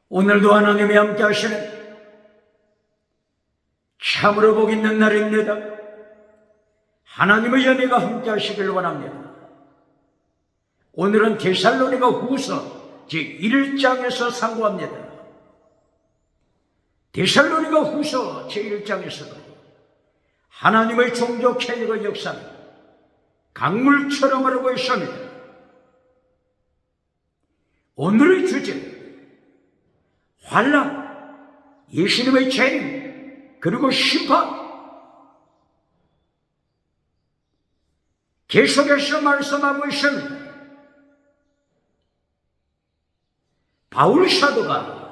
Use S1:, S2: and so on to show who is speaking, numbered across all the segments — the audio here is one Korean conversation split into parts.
S1: 오늘도 하나님이 함께 하시는 참으로 복 있는 날입니다. 하나님의 연애가 함께 하시길 원합니다. 오늘은 데살로니가 후서 제1장에서 상고합니다. 데살로니가 후서 제1장에서도 하나님의 종교 개혁의 역사는 강물처럼 흐르고 있습니다. 오늘의 주제 환난, 예수님의 재림, 그리고 심판. 계속해서 말씀하고 있습니다. 바울 사도가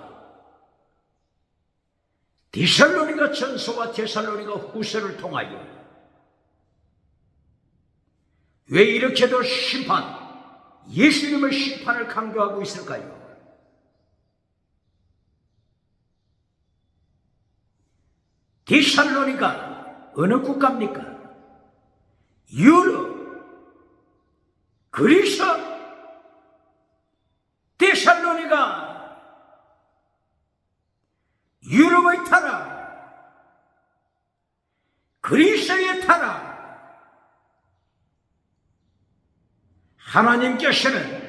S1: 데살로니가 전서와 데살로니가 후서를 통하여 왜 이렇게도 심판, 예수님의 심판을 강조하고 있을까요? 데살로니가 어느 국가입니까? 유럽, 그리스, 데살로니가 유럽의 타락, 그리스의 타락. 하나님께서는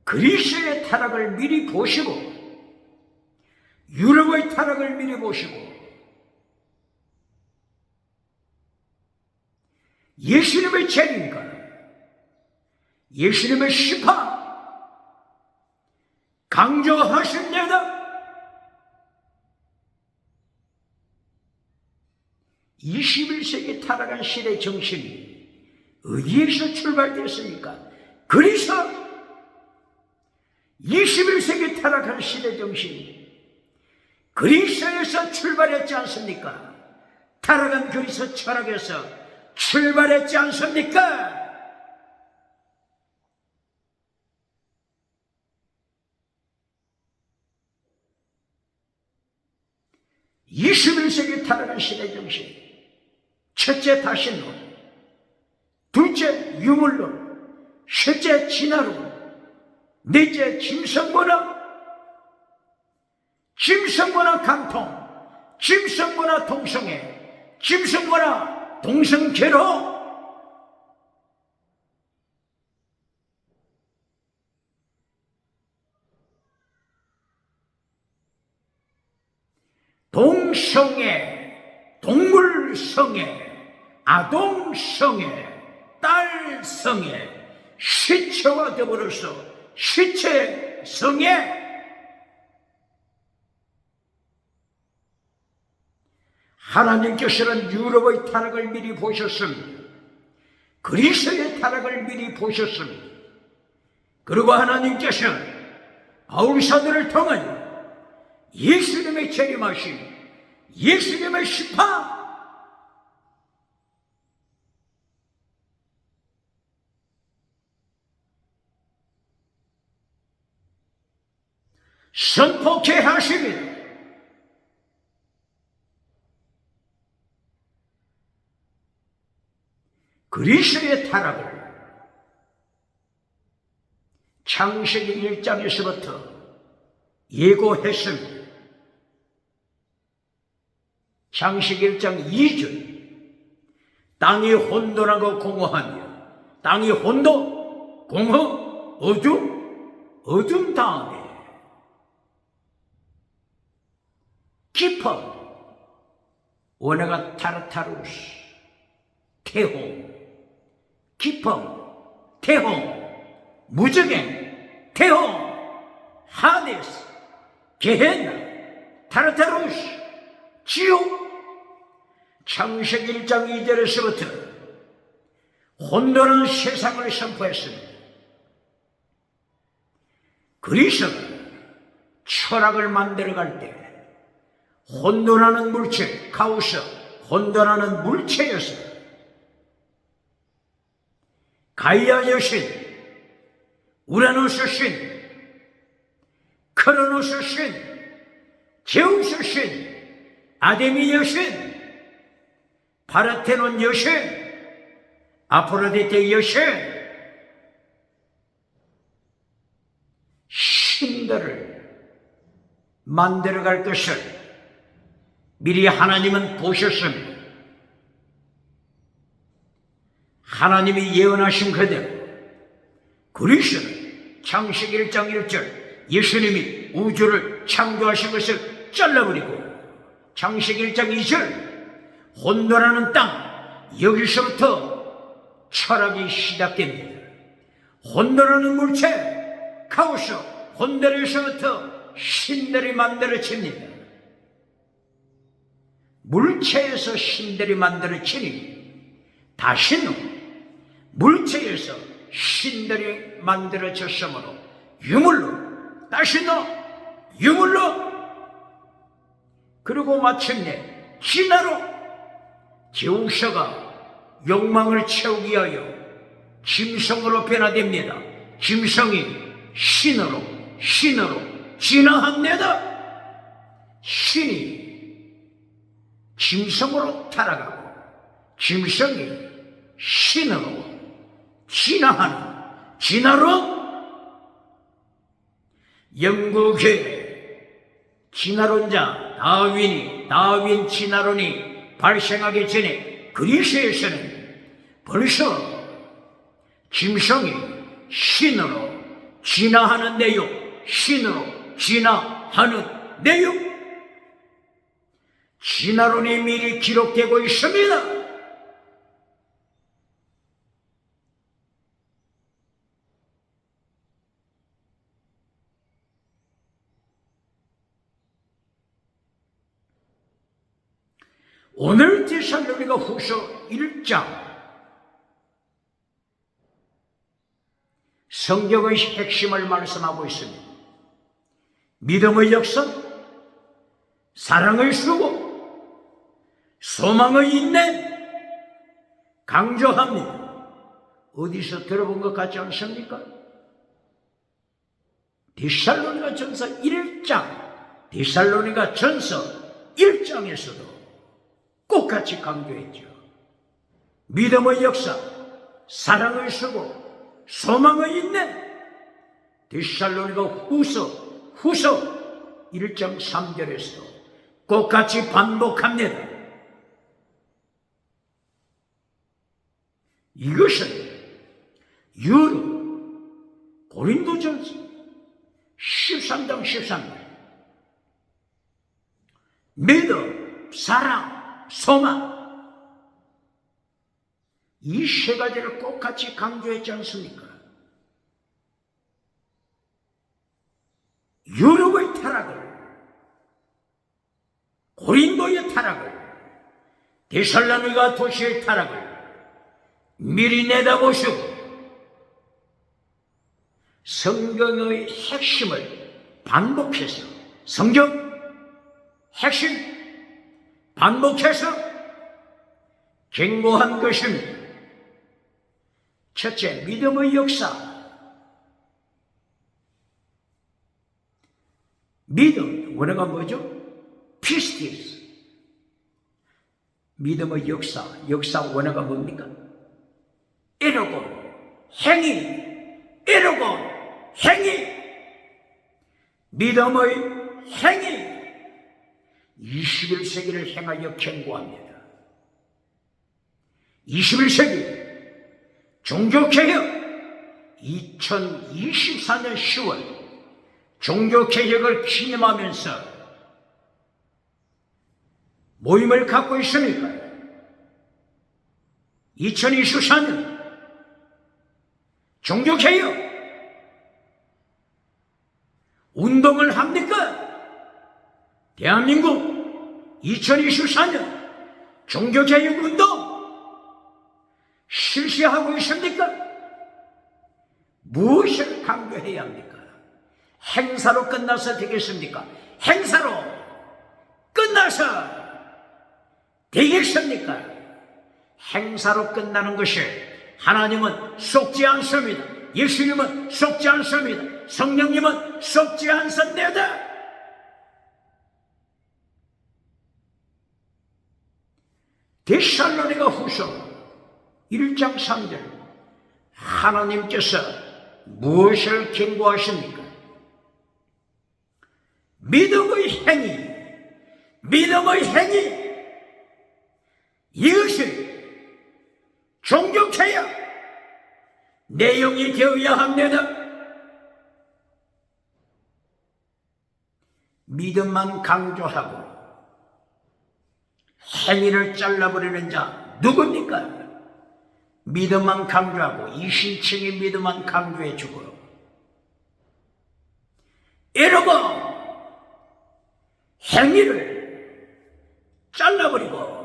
S1: 그리스의 타락을 미리 보시고 유럽의 타락을 미리 보시고 예수님의 재림과 예수님의 심판 강조하십니다. 21세기 타락한 시대 정신이 어디에서 출발됐습니까? 그래서 21세기 타락한 시대 정신이 그리스에서 출발했지 않습니까? 타락한 그리스 철학에서 출발했지 않습니까? (21세기) 타락한 시대 정신, 첫째 다신론, 둘째 유물론, 셋째 진화론, 넷째 짐승문화 강통, 짐승문화 동성애, 짐승문화 동성결혼. 동성애, 동물성애, 아동성애, 딸성애, 시체와 더불어서 시체성애. 하나님께서는 유럽의 타락을 미리 보셨습니다. 그리스의 타락을 미리 보셨습니다. 그리고 하나님께서는 바울사도를 통하여 예수님의 재림하심, 예수님의 심판, 선포케 하십니다. 그리스의 타락을 창세기 1장에서부터 예고했습니다. 창세기 1장 2절, 땅이 혼돈하고 공허하며, 땅이 혼돈, 공허, 어둠 다음에 깊어, 원어가 타르타루스, 태홍, 깊어, 태홍, 무적행, 태홍, 하데스, 게헨나, 타르타루스, 지옥. 창세기 1장 2절에서부터 혼돈한 세상을 선포했습니다. 그리스가 철학을 만들어갈 때 혼돈하는 물체, 카오스, 혼돈하는 물체였습니다. 가이아 여신, 우라노스 신, 크로노스 신, 제우스 신, 아데미 여신, 파르테논 여신, 아프로디테 여신, 신들을 만들어갈 것을 미리 하나님은 보셨습니다. 하나님이 예언하신 그대로 그리스도는 창세기 1장 1절 예수님이 우주를 창조하신 것을 잘라버리고 창세기 1장 2절 혼돈하는 땅, 여기서부터 철학이 시작됩니다. 혼돈하는 물체, 카오스, 혼돈에서부터 신들이 만들어집니다. 물체에서 신들이 만들어지니 다시는 물체에서 신들이 만들어졌으므로 유물로, 다시는 유물로, 그리고 마침내 진화로 제우스가 욕망을 채우기 위하여 짐승으로 변화됩니다. 짐승이 신으로 진화합니다. 신이 짐승으로 타락하고 짐승이 신으로 진화하는 진화론. 영국의 진화론자 다윈 진화론이 발생하기 전에 그리스에서는 벌써 짐승이 신으로 진화하는 내용, 신으로 진화하는 내용, 진화론이 미리 기록되고 있습니다. 오늘 데살로니가 후서 1장 성경의 핵심을 말씀하고 있습니다. 믿음의 역사, 사랑의 수고, 소망의 인내 강조합니다. 어디서 들어본 것 같지 않습니까? 데살로니가 전서 1장, 데살로니가 전서 1장에서도 똑같이 강조했죠. 믿음의 역사, 사랑의 수고, 소망의 인내. 데살로니가 후서 1장 3절에서도 똑같이 반복합니다. 이것은 유로 고린도전서 13장 13절 믿음, 사랑, 소망, 이 세 가지를 똑같이 강조했지 않습니까? 유럽의 타락을, 고린도의 타락을, 데살로니가 도시의 타락을 미리 내다보시고 성경의 핵심을 반복해서, 성경 핵심 반복해서 경고한 것입니다. 첫째, 믿음의 역사. 믿음, 원어가 뭐죠? 피스티스. 믿음의 역사, 원어가 뭡니까? 에로곤, 행위, 에로곤, 행위. 믿음의 행위. 21세기를 향하여 경고합니다. 21세기 종교개혁, 2024년 10월 종교개혁을 기념하면서 모임을 갖고 있으니까 2024년 종교개혁 운동을 합니까? 대한민국 2024년 종교개혁 운동 실시하고 있습니까? 무엇을 강조해야 합니까? 행사로 끝나서 되겠습니까? 행사로 끝나서 되겠습니까? 행사로 끝나는 것이 하나님은 속지 않습니다. 예수님은 속지 않습니다. 성령님은 속지 않습니다. 데살로니가 후서 1장 3절 하나님께서 무엇을 경고하십니까? 믿음의 행위, 믿음의 행위, 이것을 존경해야 내용이 되어야 합니다. 믿음만 강조하고 행위를 잘라버리는 자 누굽니까? 믿음만 강조하고 이신층의 믿음만 강조해주고 이러고 행위를 잘라버리고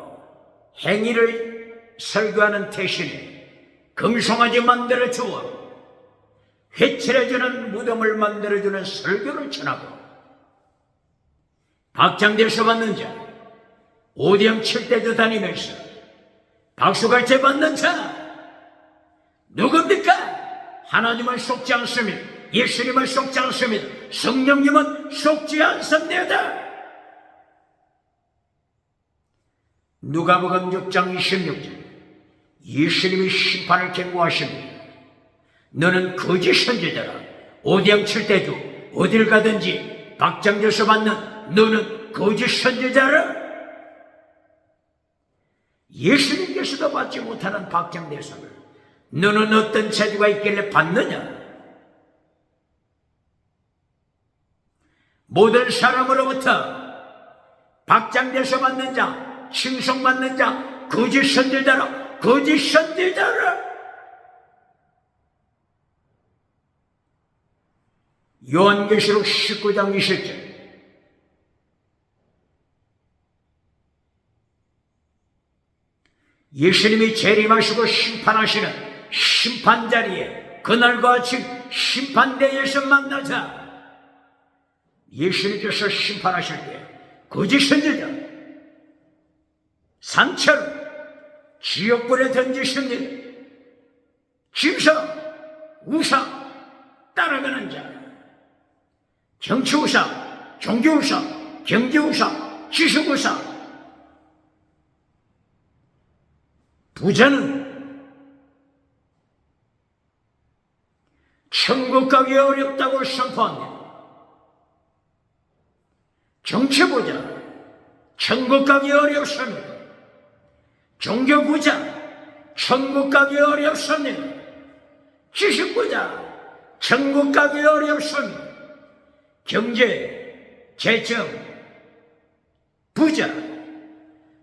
S1: 행위를 설교하는 대신에 금송아지 만들어주어 회칠해주는 무덤을 만들어주는 설교를 전하고 박장대소 받는 자, 오디영 칠대도 다니면서 박수갈채 받는 자 누굽니까? 하나님은 속지 않습니다. 예수님은 속지 않습니다. 성령님은 속지 않습니다. 누가복음 6장 26절 예수님이 심판을 경고하십니다. 너는 거짓 선지자라. 오디영 칠대도 어딜 가든지 박장대소 받는 너는 거짓 선지자라. 예수님께서도 받지 못하는 박장대소를 너는 어떤 재주가 있길래 받느냐? 모든 사람으로부터 박장대소 받는 자, 칭송받는 자, 거짓 선지자라, 거짓 선지자라. 요한계시록 19장 20절 예수님이 재림하시고 심판하시는 심판자리에 그날과 같이 심판대에서 만나자. 예수님께서 심판하실 때 거짓 선지자 산채로 지옥불에 던지십니다. 짐승, 우상 따라가는 자, 정치우상, 종교우상, 경제우상, 지식우상, 부자는 천국 가기 어렵다고 선포합니다. 정치부자 천국 가기 어렵습니다. 종교부자 천국 가기 어렵습니다. 지식부자 천국 가기 어렵습니다. 경제, 재정, 부자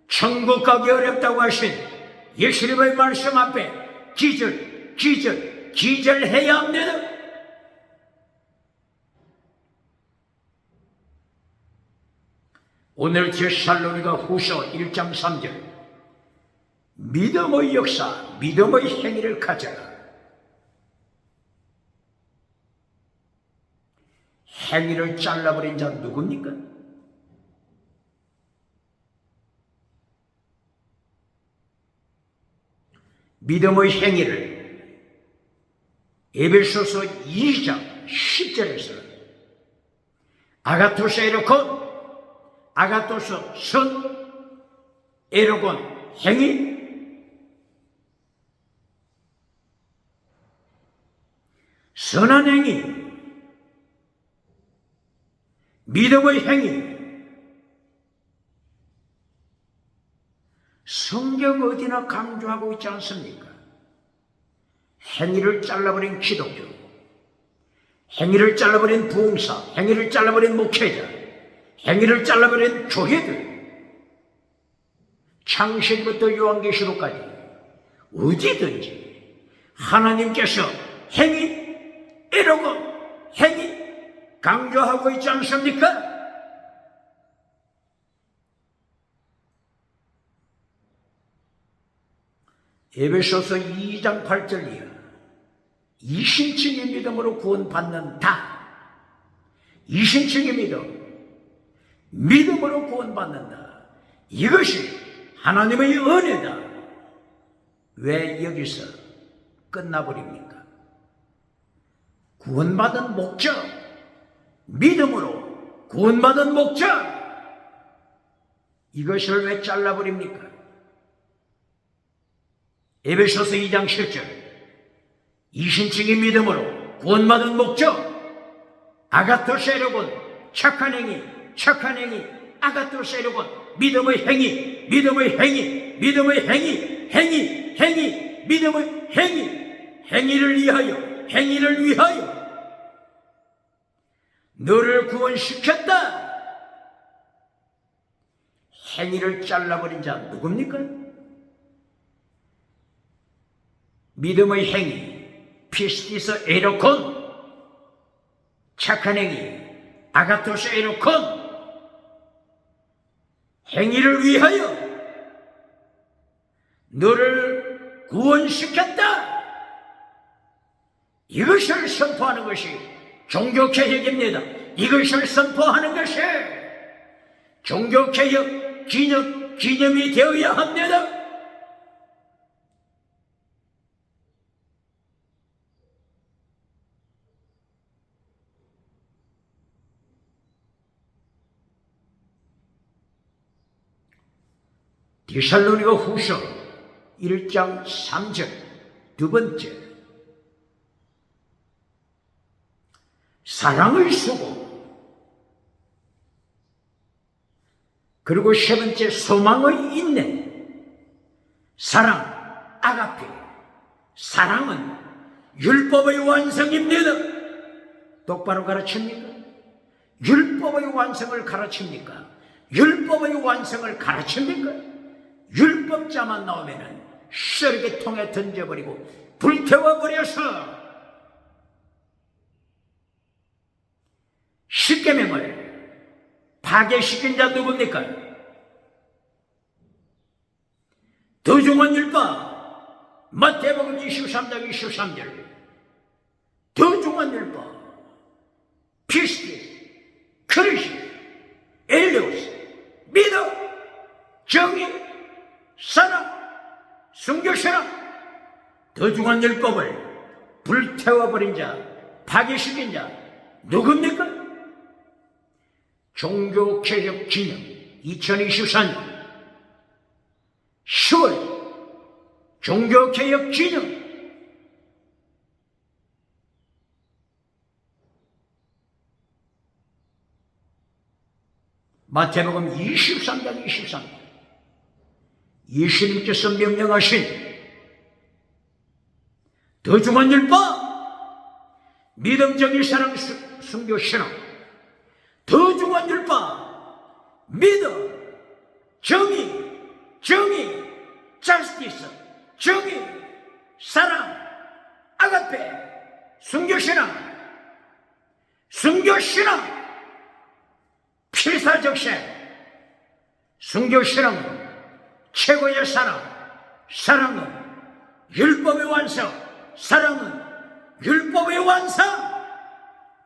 S1: 천국 가기 어렵다고 하신 예수님의 말씀 앞에 기절해야 합니다. 오늘 데살로니가 후서 1장 3절 믿음의 역사, 믿음의 행위를 가져라. 행위를 잘라버린 자 누굽니까? 믿음의 행위를 에베소서 2장 10절에서 아가토스 에로콘, 아가토스 선, 에로곤 행위, 선한 행위, 믿음의 행위. 성경 어디나 강조하고 있지 않습니까? 행위를 잘라버린 기독교, 행위를 잘라버린 부흥사, 행위를 잘라버린 목회자, 행위를 잘라버린 교회들, 창세기부터 요한계시록까지 어디든지 하나님께서 행위, 이러고 행위 강조하고 있지 않습니까? 에베소서 2장 8절 이하 이신층의 믿음으로 구원받는다. 이신층의 믿음으로 구원받는다. 이것이 하나님의 은혜다. 왜 여기서 끝나버립니까? 구원받은 목적, 믿음으로 구원받은 목적, 이것을 왜 잘라버립니까? 에베소서 2장 10절 이신층의 믿음으로 구원받은 목적, 아가토스 에로곤 착한 행위, 착한 행위, 아가토세로곤, 믿음의 행위, 믿음의 행위, 믿음의 행위, 행위, 행위, 믿음의 행위, 행위를 위하여, 행위를 위하여 너를 구원시켰다. 행위를 잘라버린 자 누굽니까? 믿음의 행위, 피스티스 에로콘, 착한 행위, 아가토스 에로콘, 행위를 위하여 너를 구원시켰다. 이것을 선포하는 것이 종교개혁입니다. 이것을 선포하는 것이 종교개혁 기념이 되어야 합니다. 데살로니가 후서 1장 3절 두 번째, 사랑의 수고, 그리고 세 번째, 소망의 인내. 사랑, 아가페. 사랑은 율법의 완성입니다. 똑바로 가르칩니까? 율법의 완성을 가르칩니까? 율법의 완성을 가르칩니까? 율법자만 나오면은 쓰레기통에 던져버리고 불태워버려서 십계명을 파괴시킨 자 누굽니까? 더 중한 율법, 마태복음 23장 23절. 더 중한 율법, 피스티스, 크리스, 엘리오스, 믿음, 정의, 사랑, 순교신앙, 더 중한 율법을 불태워버린 자, 파괴시킨 자 누굽니까? 종교개혁 기념 2024년 10월 종교개혁 기념. 마태복음 23장 23절. 예수님께서 명령하신 더 중한 율법, 믿음, 정의, 사랑, 순교, 신앙. 더 중한 율법, 믿음, 정의, 자스티스, 정의, 사랑, 아가페, 순교, 신앙, 필사적생. 순교 신앙은 최고의 사랑, 사랑은 율법의 완성, 사랑은 율법의 완성,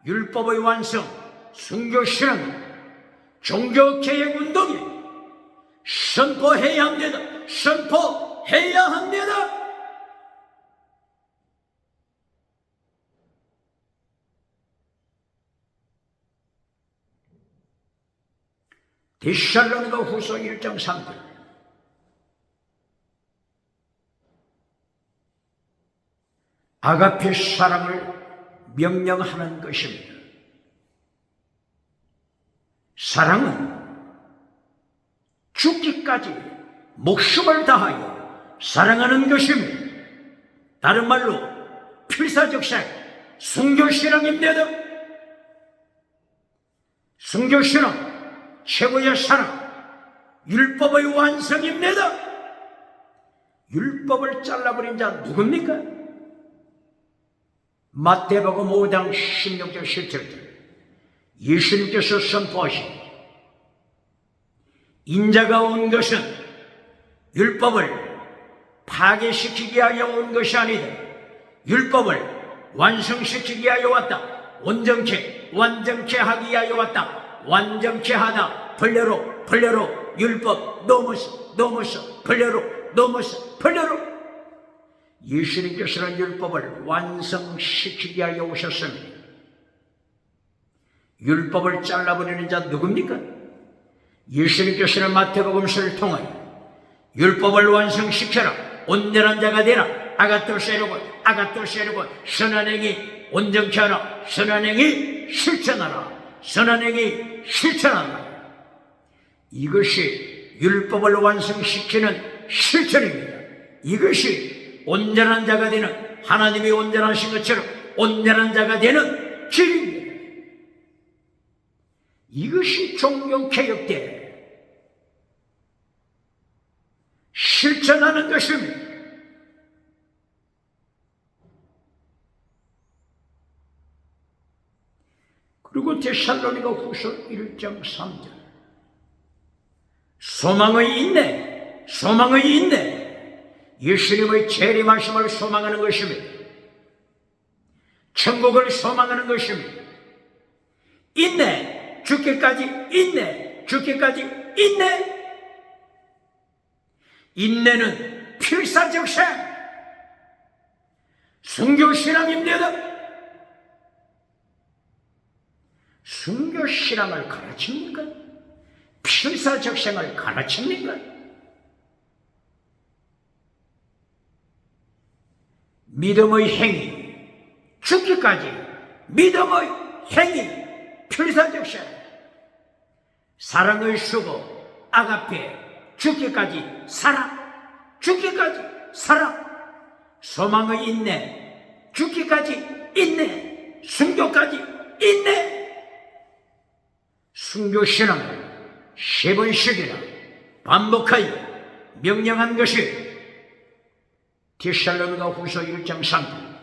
S1: 율법의 완성, 순교신앙은 종교개혁운동에 선포해야 합니다. 선포해야 합니다. 데살로니가 후서 1장 3절. 아가페 사랑을 명령하는 것입니다. 사랑은 죽기까지 목숨을 다하여 사랑하는 것입니다. 다른 말로 필사적생, 순교신앙입니다. 순교신앙, 최고의 사랑, 율법의 완성입니다. 율법을 잘라버린 자 누굽니까? 마태복음 5장 16절 17절. 예수님께서 선포하신 인자가 온 것은 율법을 파괴시키기 위하여 온 것이 아니다. 율법을 완성시키기 위하여 왔다. 완전케 하기 위하여 왔다. 완전케 하다. 벌레로 율법 넘어서 벌레로 예수님께서는 율법을 완성시키기 위하여 오셨습니다. 율법을 잘라버리는 자 누굽니까? 예수님께서는 마태복음서를 통하여 율법을 완성시켜라, 온전한 자가 되라, 아가토세로곤, 선한 행위 온전케 하라, 선한 행위 실천하라, 선한 행위 실천한다. 이것이 율법을 완성시키는 실천입니다. 이것이 온전한 자가 되는, 하나님이 온전하신 것처럼 온전한 자가 되는 길입니다. 이것이 종교개혁대 실천하는 것입니다. 그리고 데살로니가 후서 1장 3절 소망의 인내, 소망의 인내, 예수님의 재림하심을 소망하는 것입니다. 천국을 소망하는 것입니다. 인내, 죽기까지 인내, 죽기까지 인내. 인내는 필사적생, 순교신앙입니다. 순교신앙을 가르칩니까? 필사적생을 가르칩니까? 믿음의 행위, 죽기까지 믿음의 행위, 필사적생, 사랑의 수고, 아가페, 죽기까지 사랑, 죽기까지 사랑, 소망의 인내, 죽기까지 인내, 순교까지 인내. 순교신앙을 3번씩이나 반복하여 명령한 것이 데살로니가 후서 1장 3절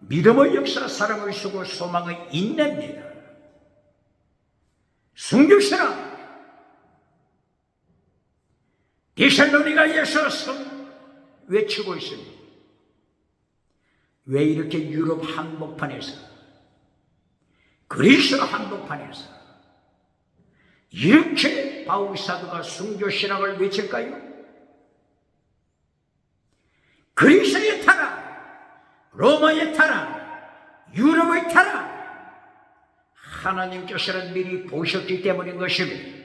S1: 믿음의 역사, 사랑의 수고, 소망의 인내입니다. 순교신앙 데살로니가에서 외치고 있습니다. 왜 이렇게 유럽 한복판에서, 그리스 한복판에서 이렇게 바울사도가 순교신앙을 외칠까요? 그리스의 타락, 로마의 타락, 유럽의 타락, 하나님께서는 미리 보셨기 때문인 것입니다.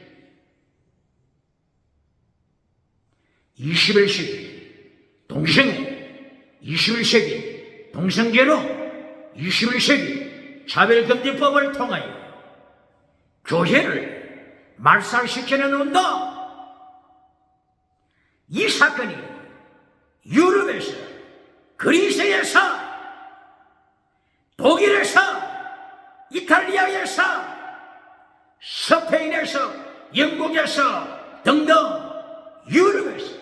S1: 21세기 동성애, 21세기 동성애로 21세기 차별금지법을 통하여 교회를 말살시키는 운동, 이 사건이 유럽에서, 그리스에서, 독일에서, 이탈리아에서, 스페인에서, 영국에서 등등 유럽에서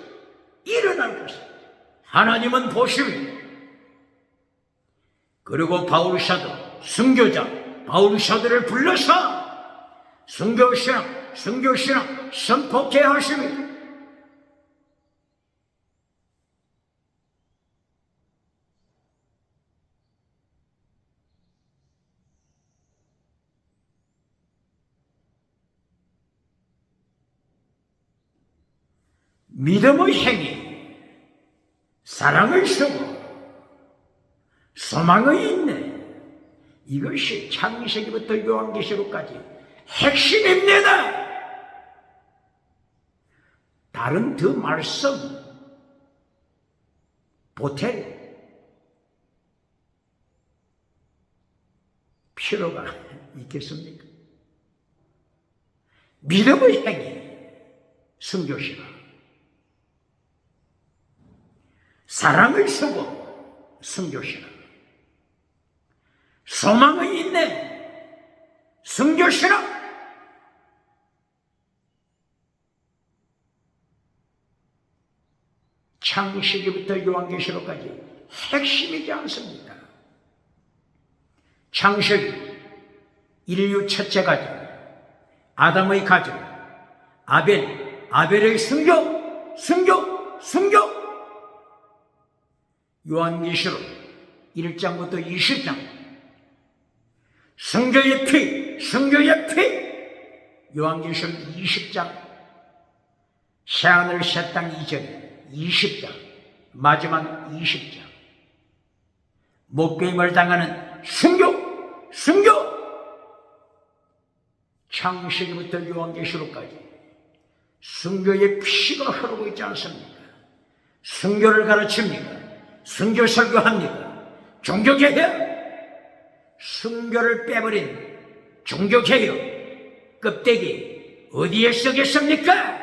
S1: 일어날 것입니다. 하나님은 보십니다. 그리고 바울사도, 순교자 바울사도를 불러서 순교신앙 선포케 하십니다. 믿음의 행위, 사랑의 수고, 소망의 인내, 이것이 창세기부터 요한계시록까지 핵심입니다. 다른 더 말씀 보탤 필요가 있겠습니까? 믿음의 행위, 순교신앙, 사랑의 수고, 순교신앙, 소망의 인내, 순교신앙. 창세기부터 요한계시록까지 핵심이지 않습니까? 창세기, 인류 첫째 가족, 아담의 가족, 아벨의 순교. 요한계시록 1장부터 20장, 순교의 피. 요한계시록 20장, 새하늘 새 땅 이전 20장, 마지막 20장, 목배임을 당하는 순교. 창세기부터 요한계시록까지 순교의 피가 흐르고 있지 않습니까? 순교를 가르칩니다. 순교 설교합니다. 종교개혁, 순교를 빼버린 종교개혁 껍데기 어디에 쓰겠습니까?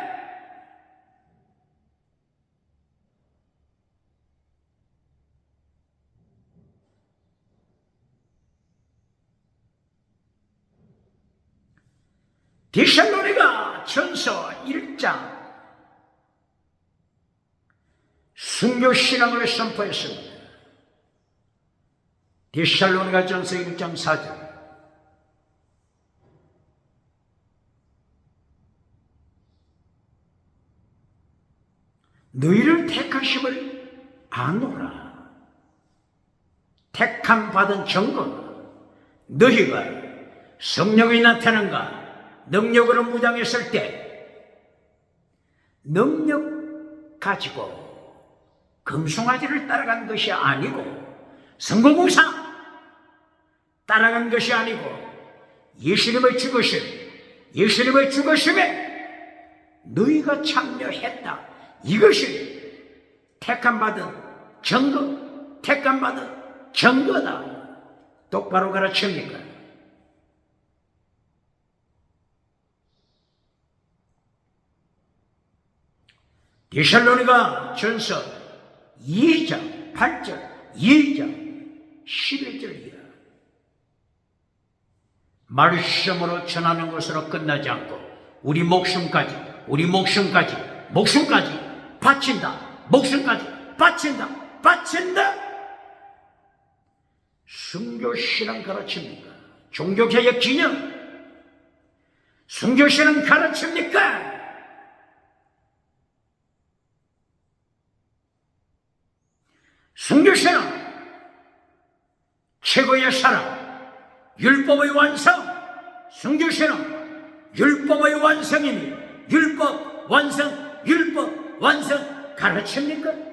S1: 데살로니가 전서 1장 순교신앙을 선포했습니다. 데살로니가 전서 1장 4절 너희를 택하심을 아노라. 택함 받은 증거 너희가 성령이 나타난가 능력으로 무장했을 때 능력 가지고 금송아지를 따라간 것이 아니고 성공우상 따라간 것이 아니고 예수님의 죽으심에 너희가 참여했다. 이것이 택함받은 증거다. 똑바로 가르칩니까? 데살로니가 전서 2장 8절 2장 11절이야. 말씀으로 전하는 것으로 끝나지 않고 우리 목숨까지 바친다. 목숨까지 바친다. 순교신앙 가르칩니까? 종교개혁 진영 순교신앙 가르칩니까? 순교신앙 최고의 사랑 율법의 완성. 순교신앙 율법의 완성이니 율법 완성 가르칩니까?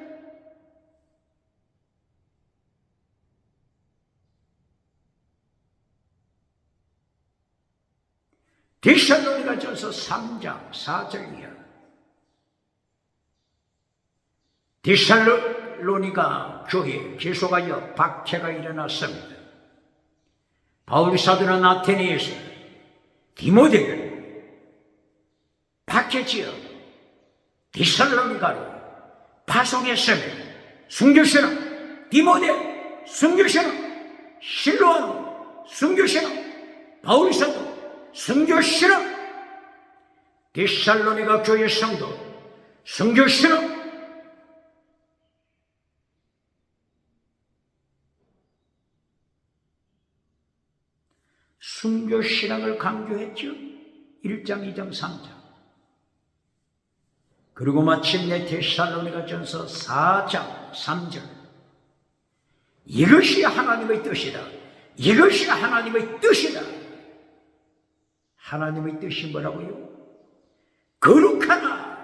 S1: 데살로니가 전서 3장 4절이야. 데살로니가 교회 계속하여 박해가 일어났습니다. 바울 사도는 아테네에서 디모데를 박해지어 데살로니가로 파송했습니다. 순교신앙 디모데, 순교신앙 실로아로, 순교신앙 바울 사도, 순교신앙 데살로니가 교회 성도, 순교신앙 순교신앙을 강조했죠. 1장, 2장, 3장. 그리고 마침내 데살로니가 전서 4장 3절 이것이 하나님의 뜻이다. 하나님의 뜻이 뭐라고요? 거룩하다.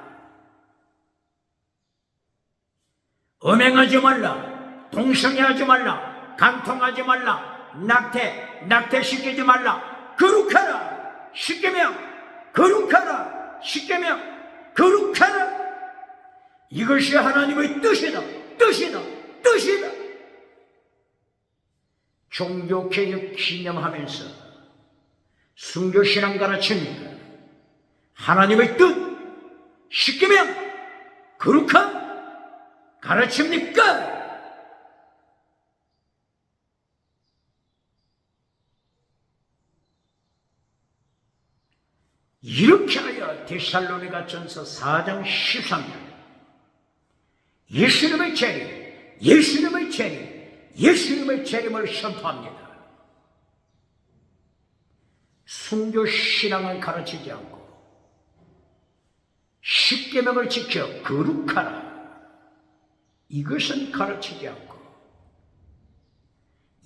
S1: 음행하지 말라. 동성애하지 말라. 간통하지 말라. 낙태시키지 말라. 거룩하라. 십계명 거룩하라. 십계명 거룩하라. 이것이 하나님의 뜻이다. 종교개혁 기념하면서 순교신앙 가르칩니다. 하나님의 뜻 십계명 거룩함 가르칩니까? 이렇게 하여 데살로니가 전서 4장 13절 예수님의 재림을 선포합니다. 순교신앙을 가르치지 않고 십계명을 지켜 거룩하라. 이것은 가르치지 않고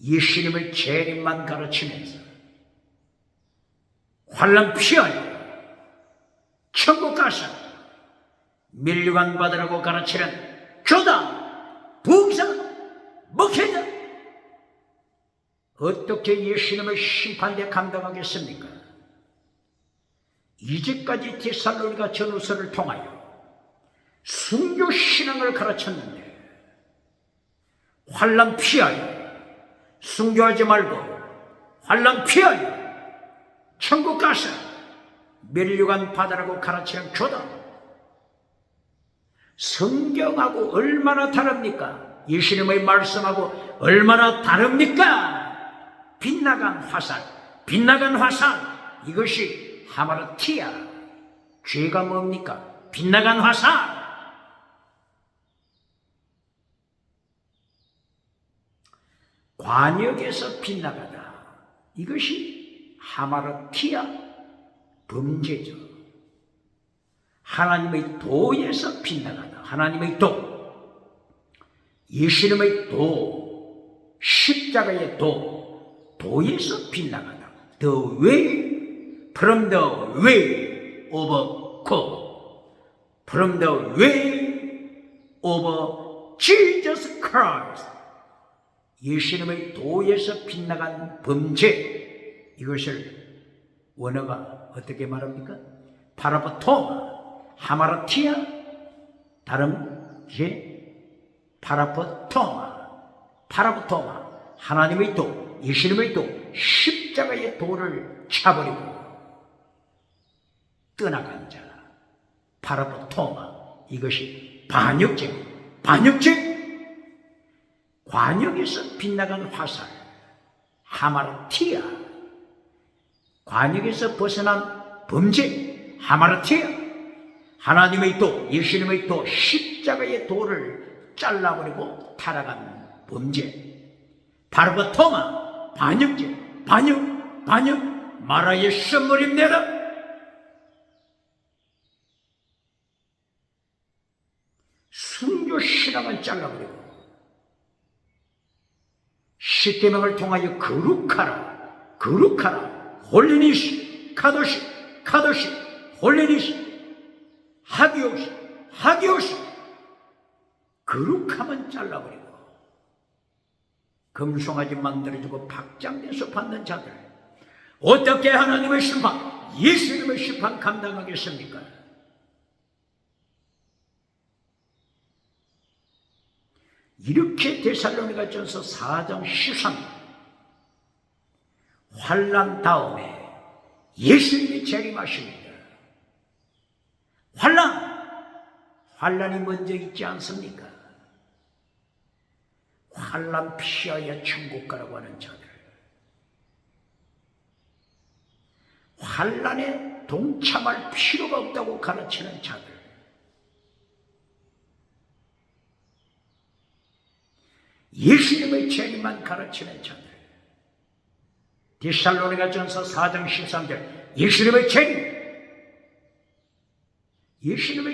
S1: 예수님의 재림만 가르치면서 환난 피하여 천국 가서 밀려간 받으라고 가르치는 교단, 부흥사, 목회자 어떻게 예수님의 심판대 감당하겠습니까? 이제까지 데살로니가 전후서를 통하여 순교신앙을 가르쳤는데 환난 피하여 순교하지 말고 환난 피하여 천국 가서 면류관 받으라고 가르치는 교단, 성경하고 얼마나 다릅니까? 예수님의 말씀하고 얼마나 다릅니까? 빗나간 화살, 빗나간 화살, 이것이 하마르티아. 죄가 뭡니까? 빗나간 화살. 관역에서 빗나가다, 이것이 하마르티아, 범죄죠. 하나님의 도에서 빗나가다, 하나님의 도, 예수님의 도, 십자가의 도, 도에서 빗나가다. The way, from the way of God, from the way of Jesus Christ. 예수님의 도에서 빗나간 범죄, 이것을 원어가 어떻게 말합니까? 파라포토마, 하마르티아, 다른 파라포토마, 파라포토마, 하나님의 도, 예수님의 도, 십자가의 도를 차버리고 떠나간 자, 파라포토마, 이것이 반역죄, 반역죄. 관역에서 빗나간 화살, 하마르티아. 관역에서 벗어난 범죄, 하마르티아. 하나님의 도, 예수님의 도, 십자가의 도를 잘라버리고 타락한 범죄, 파르바토마, 반역죄, 반역, 마라의 선물입니다. 순교 신앙을 잘라버리고 십계명을 통하여 거룩하라, 홀리니시, 카도시, 홀리니시, 하기오시, 거룩함은 잘라버리고 금송아지 만들어주고 박장대소 받는 자들, 어떻게 하나님의 심판, 예수님의 심판 감당하겠습니까? 이렇게 데살로니가전서 4장 13, 환난 다음에 예수님이 재림하십니다. 환난이 먼저 있지 않습니까? 환난 피하여 천국 가라고 하는 자들, 환난에 동참할 필요가 없다고 가르치는 자들, 예수님의 재림만 가르치는 자들, 데살로니가전서 4장 13절, 예수님의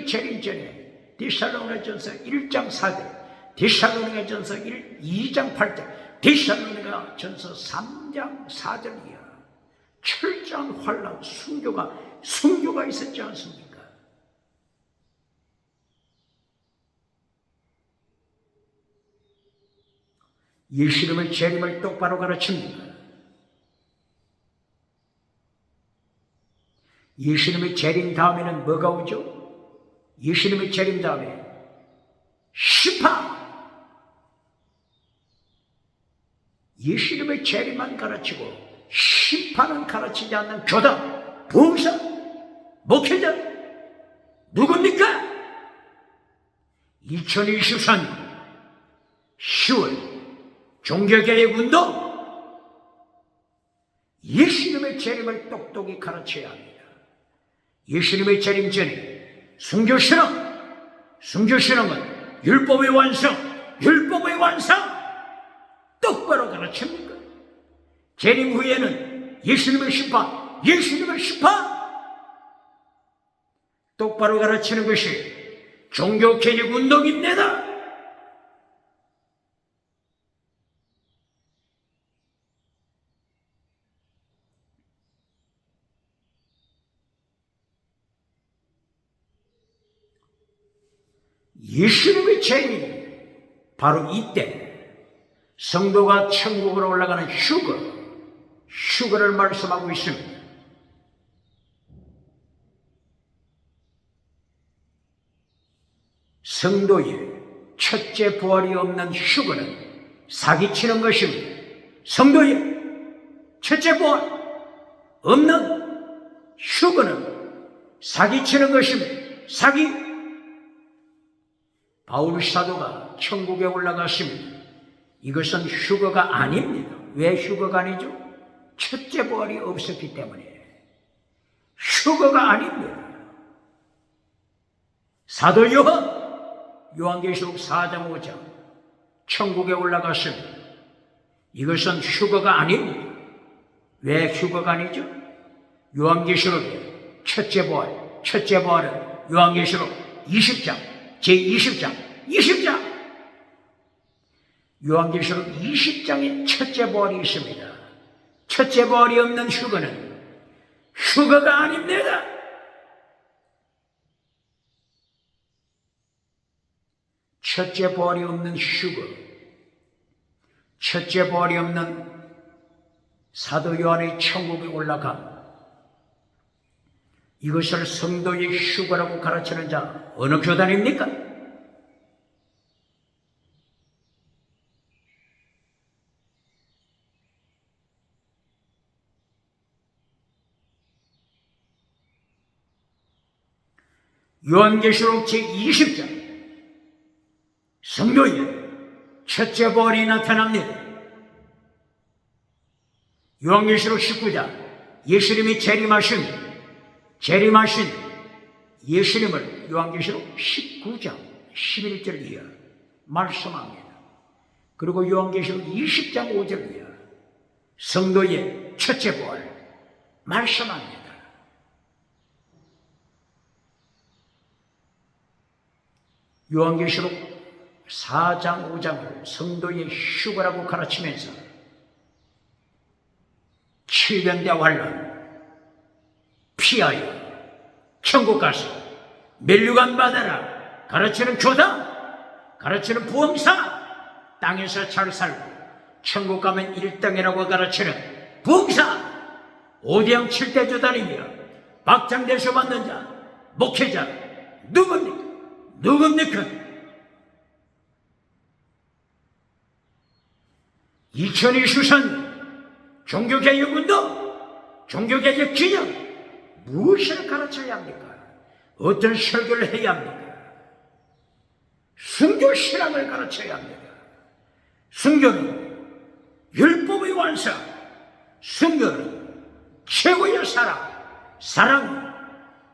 S1: 재림 전에 데살로니가전서 1장 4절, 데살로니가전서 2장 8절, 데살로니가전서 3장 4절이야. 철저한 환난, 순교가 있었지 않습니까? 예수님의 재림을 똑바로 가르칩니다. 예수님의 재림 다음에는 뭐가 오죠? 예수님의 재림 다음에 심판. 예수님의 재림만 가르치고 심판은 가르치지 않는 교단, 부흥사, 목회자 누굽니까? 2024년 10월 종교개혁 운동, 예수님의 재림을 똑똑히 가르쳐야 합니다. 예수님의 재림 전에 순교신앙은 율법의 완성, 똑바로 가르칩니까? 재림 후에는 예수님의 심판, 똑바로 가르치는 것이 종교개혁 운동입니다. 예수님의 재림, 바로 이때 성도가 천국으로 올라가는 휴거를 말씀하고 있습니다. 성도의 첫째 부활이 없는 휴거는 사기치는 것입니다. 성도의 첫째 부활 없는 휴거는 사기치는 것입니다. 사기. 바울 사도가 천국에 올라갔습니다. 이것은 휴거가 아닙니다. 왜 휴거가 아니죠? 첫째 부활이 없었기 때문에 휴거가 아닙니다. 사도 요한계시록 4장 5장 천국에 올라갔습니다. 이것은 휴거가 아닙니다. 왜 휴거가 아니죠? 요한계시록의 첫째 부활은 요한계시록 20장 제20장 요한계시록 20장에 첫째 부활이 있습니다. 첫째 부활이 없는 휴거는 휴거가 아닙니다. 첫째 부활이 없는 휴거, 첫째 부활이 없는 사도 요한의 천국에 올라감, 이것을 성도의 휴거라고 가르치는 자 어느 교단입니까? 요한계시록 제20장 성도의 첫째 부활이 나타납니다. 요한계시록 19장 예수님이 재림하신 예수님을 요한계시록 19장 11절 이하 말씀합니다. 그리고 요한계시록 20장 5절 이하 성도의 첫째 부활 말씀합니다. 요한계시록 4장 5장을 성도의 휴거라고 가르치면서 7년대 환란 피하여 천국 가서 멸류관 받아라 가르치는 교단, 가르치는 부흥사, 땅에서 잘 살고 천국 가면 1등이라고 가르치는 부흥사, 5대양 7대주 다니며 박장대소 받는 자, 목회자 누굽니까? 누굽니까? 2023년 종교개혁운동, 종교개혁 기념 무엇을 가르쳐야 합니까? 어떤 설교를 해야 합니까? 순교신앙을 가르쳐야 합니다. 순교는 율법의 완성, 순교는 최고의 사랑은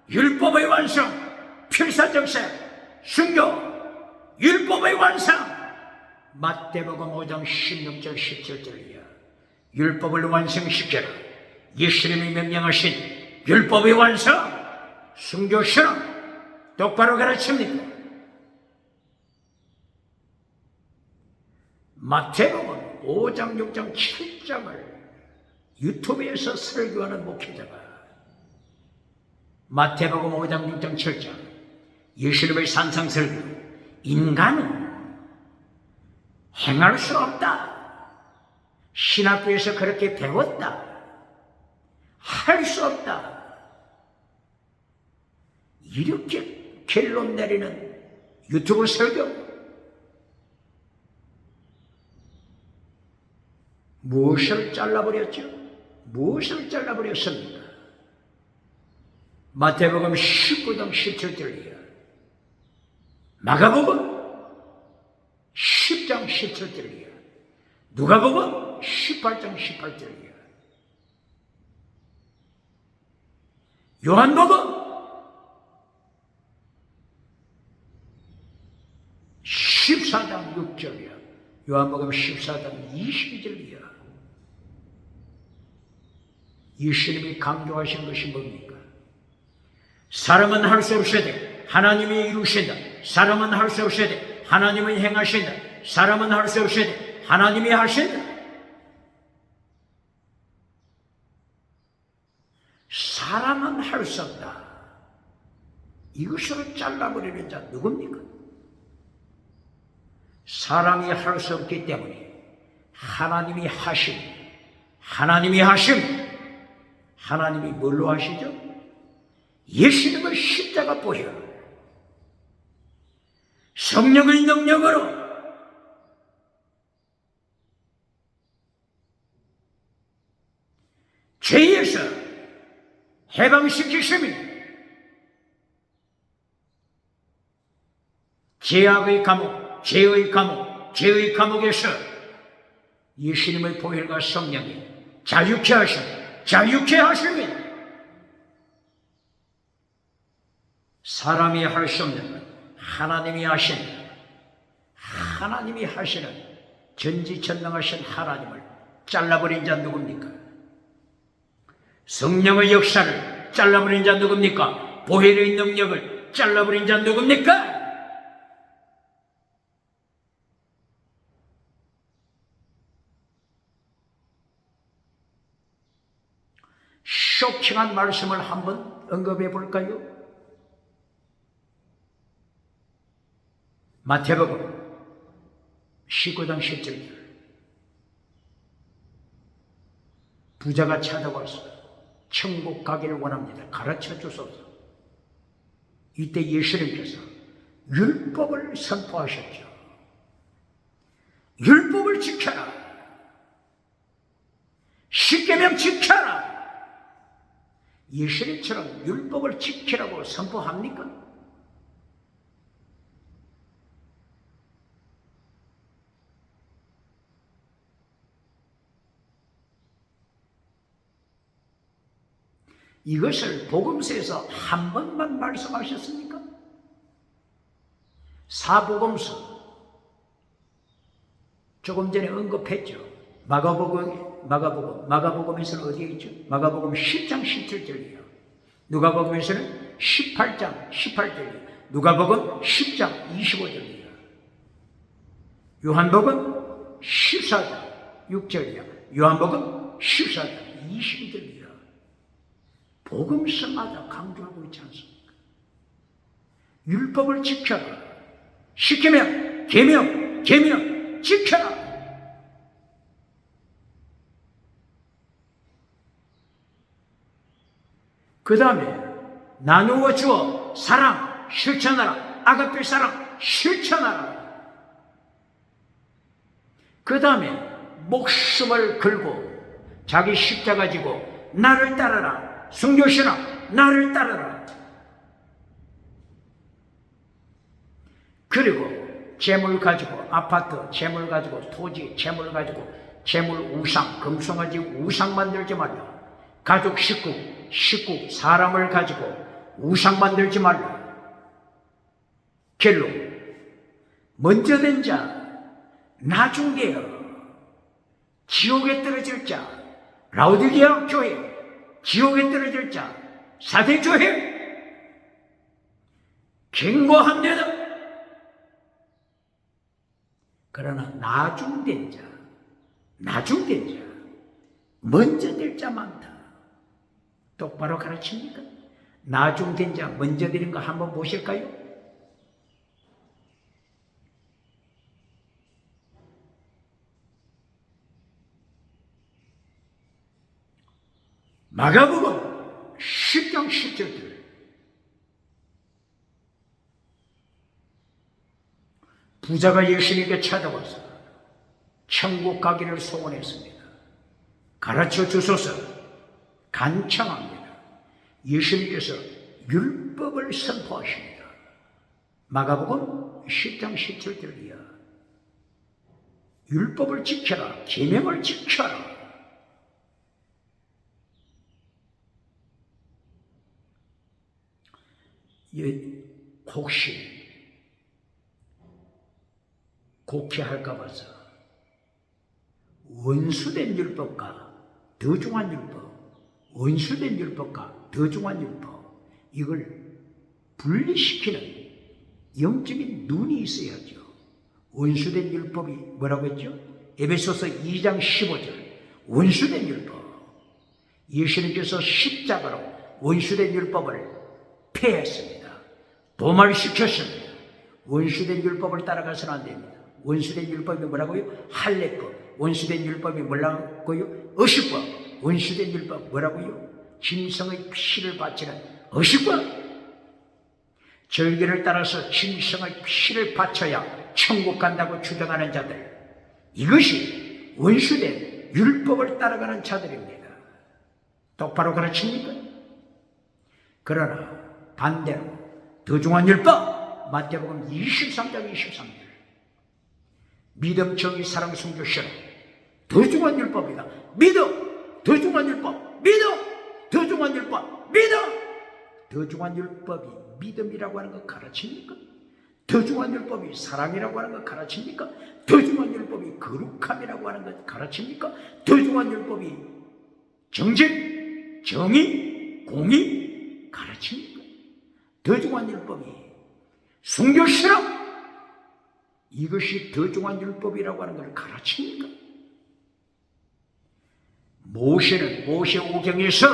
S1: 율법의 완성, 필사정세, 순교, 율법의 완성. 마태복음 5장 16절 17절이야. 율법을 완성시켜라. 예수님이 명령하신 율법의 완성, 순교신앙 똑바로 가르칩니다. 마태복음 5장 6장 7장을 유튜브에서 설교하는 목회자가 마태복음 5장 6장 7장 예수님의 산상설교, 인간은 행할 수 없다. 신학교에서 그렇게 배웠다. 할 수 없다. 이렇게 결론 내리는 유튜브 설교. 무엇을 잘라버렸죠? 무엇을 잘라버렸습니까? 마태복음 19장 17절이야. 마가복음 10장 17절이야. 누가복음 18장 18절이야. 요한복음 14장 6절이야. 요한복음 14장 22절이야. 예수님이 강조하신 것이 뭡니까? 사람은 할 수 없으되 하나님이 이루신다. 사람은 할 수 없으되 하나님이 행하신다. 사람은 할 수 없으되 하나님이 하신다. 사람은 할 수 없다. 이것으로 잘라버리는 자 누굽니까? 사람이 할 수 없기 때문에 하나님이 하심. 하나님이 뭘로 하시죠? 예수님의 십자가 보혈, 성령의 능력으로 죄에서 해방시키심이 죄악의 감옥, 죄의 감옥, 죄의 감옥에서 예수님의 보혈과 성령이 자유케 하심이 사람이 할 수 없는 것 하나님이 하신다. 하나님이 하시는 전지전능하신 하나님을 잘라버린 자 누굽니까? 성령의 역사를 잘라버린 자 누굽니까? 보혈의 능력을 잘라버린 자 누굽니까? 쇼킹한 말씀을 한번 언급해 볼까요? 마태복음 19장 17절 부자가 찾아와서 천국 가기를 원합니다. 가르쳐 주소서. 이때 예수님께서 율법을 선포하셨죠. 율법을 지켜라. 십계명 지켜라. 예수님처럼 율법을 지키라고 선포합니까? 이것을 복음서에서 한 번만 말씀하셨습니까? 사복음서 조금 전에 언급했죠. 마가복음에서는 어디에 있죠? 마가복음 10장 17절이에요. 누가복음에서는 18장 18절이에요. 누가복음 10장 25절이에요. 요한복음 14장 6절이에요. 요한복음 14장 22절이에요. 복음서마다 강조하고 있지 않습니까? 율법을 지켜라. 시키면 계명 지켜라. 그 다음에 나누어 주어 사랑 실천하라. 아가페 사랑 실천하라. 그 다음에 목숨을 걸고 자기 십자가 지고 나를 따르라. 순교신아 나를 따르라. 그리고 재물 가지고 아파트, 재물 가지고 토지, 재물 가지고 재물 우상, 금송아지 우상 만들지 말라. 가족 식구 사람을 가지고 우상 만들지 말라. 결론 먼저 된 자 나중 되어 지옥에 떨어질 자 라오디게아 교회 지옥에 떨어질 자 사대교회 경고합니다. 그러나 나중된 자 먼저 될 자 많다. 똑바로 가르칩니까? 나중된 자 먼저 되는 거 한번 보실까요? 마가복음 10장 10절 부자가 예수님께 찾아와서 천국 가기를 소원했습니다. 가르쳐 주소서 간청합니다. 예수님께서 율법을 선포하십니다. 마가복음 10장 17절이야. 율법을 지켜라. 계명을 지켜라. 혹시 곡해할까 봐서 원수된 율법과 더 중한 율법, 원수된 율법과 더 중한 율법, 이걸 분리시키는 영적인 눈이 있어야죠. 원수된 율법이 뭐라고 했죠? 에베소서 2장 15절 원수된 율법. 예수님께서 십자가로 원수된 율법을 폐했습니다. 도말시켰습니다. 원수된 율법을 따라가서는 안 됩니다. 원수된 율법이 뭐라고요? 할례법. 원수된 율법이 뭐라고요? 어식법. 원수된 율법 뭐라고요? 짐승의 피를 바치는 어식법. 절기를 따라서 짐승의 피를 바쳐야 천국 간다고 주장하는 자들, 이것이 원수된 율법을 따라가는 자들입니다. 똑바로 가르칩니까? 그러나 반대로 더 중요한 율법 마태복음 23장 23절 믿음, 정의, 사랑, 순교, 신앙 더 중요한 율법이다. 믿음, 더 중요한 율법. 믿음, 더 중요한 율법. 믿음, 더 중요한 율법이 믿음이라고 하는 거 가르칩니까? 더 중요한 율법이 사랑이라고 하는 거 가르칩니까? 더 중요한 율법이 거룩함이라고 하는 거 가르칩니까? 더 중요한 율법이 정직, 정의, 공의 가르칩니까? 더 중요한 율법이 순교, 신앙 이것이 더 중요한 율법이라고 하는 걸 가르칩니까? 모세는 모세오경에서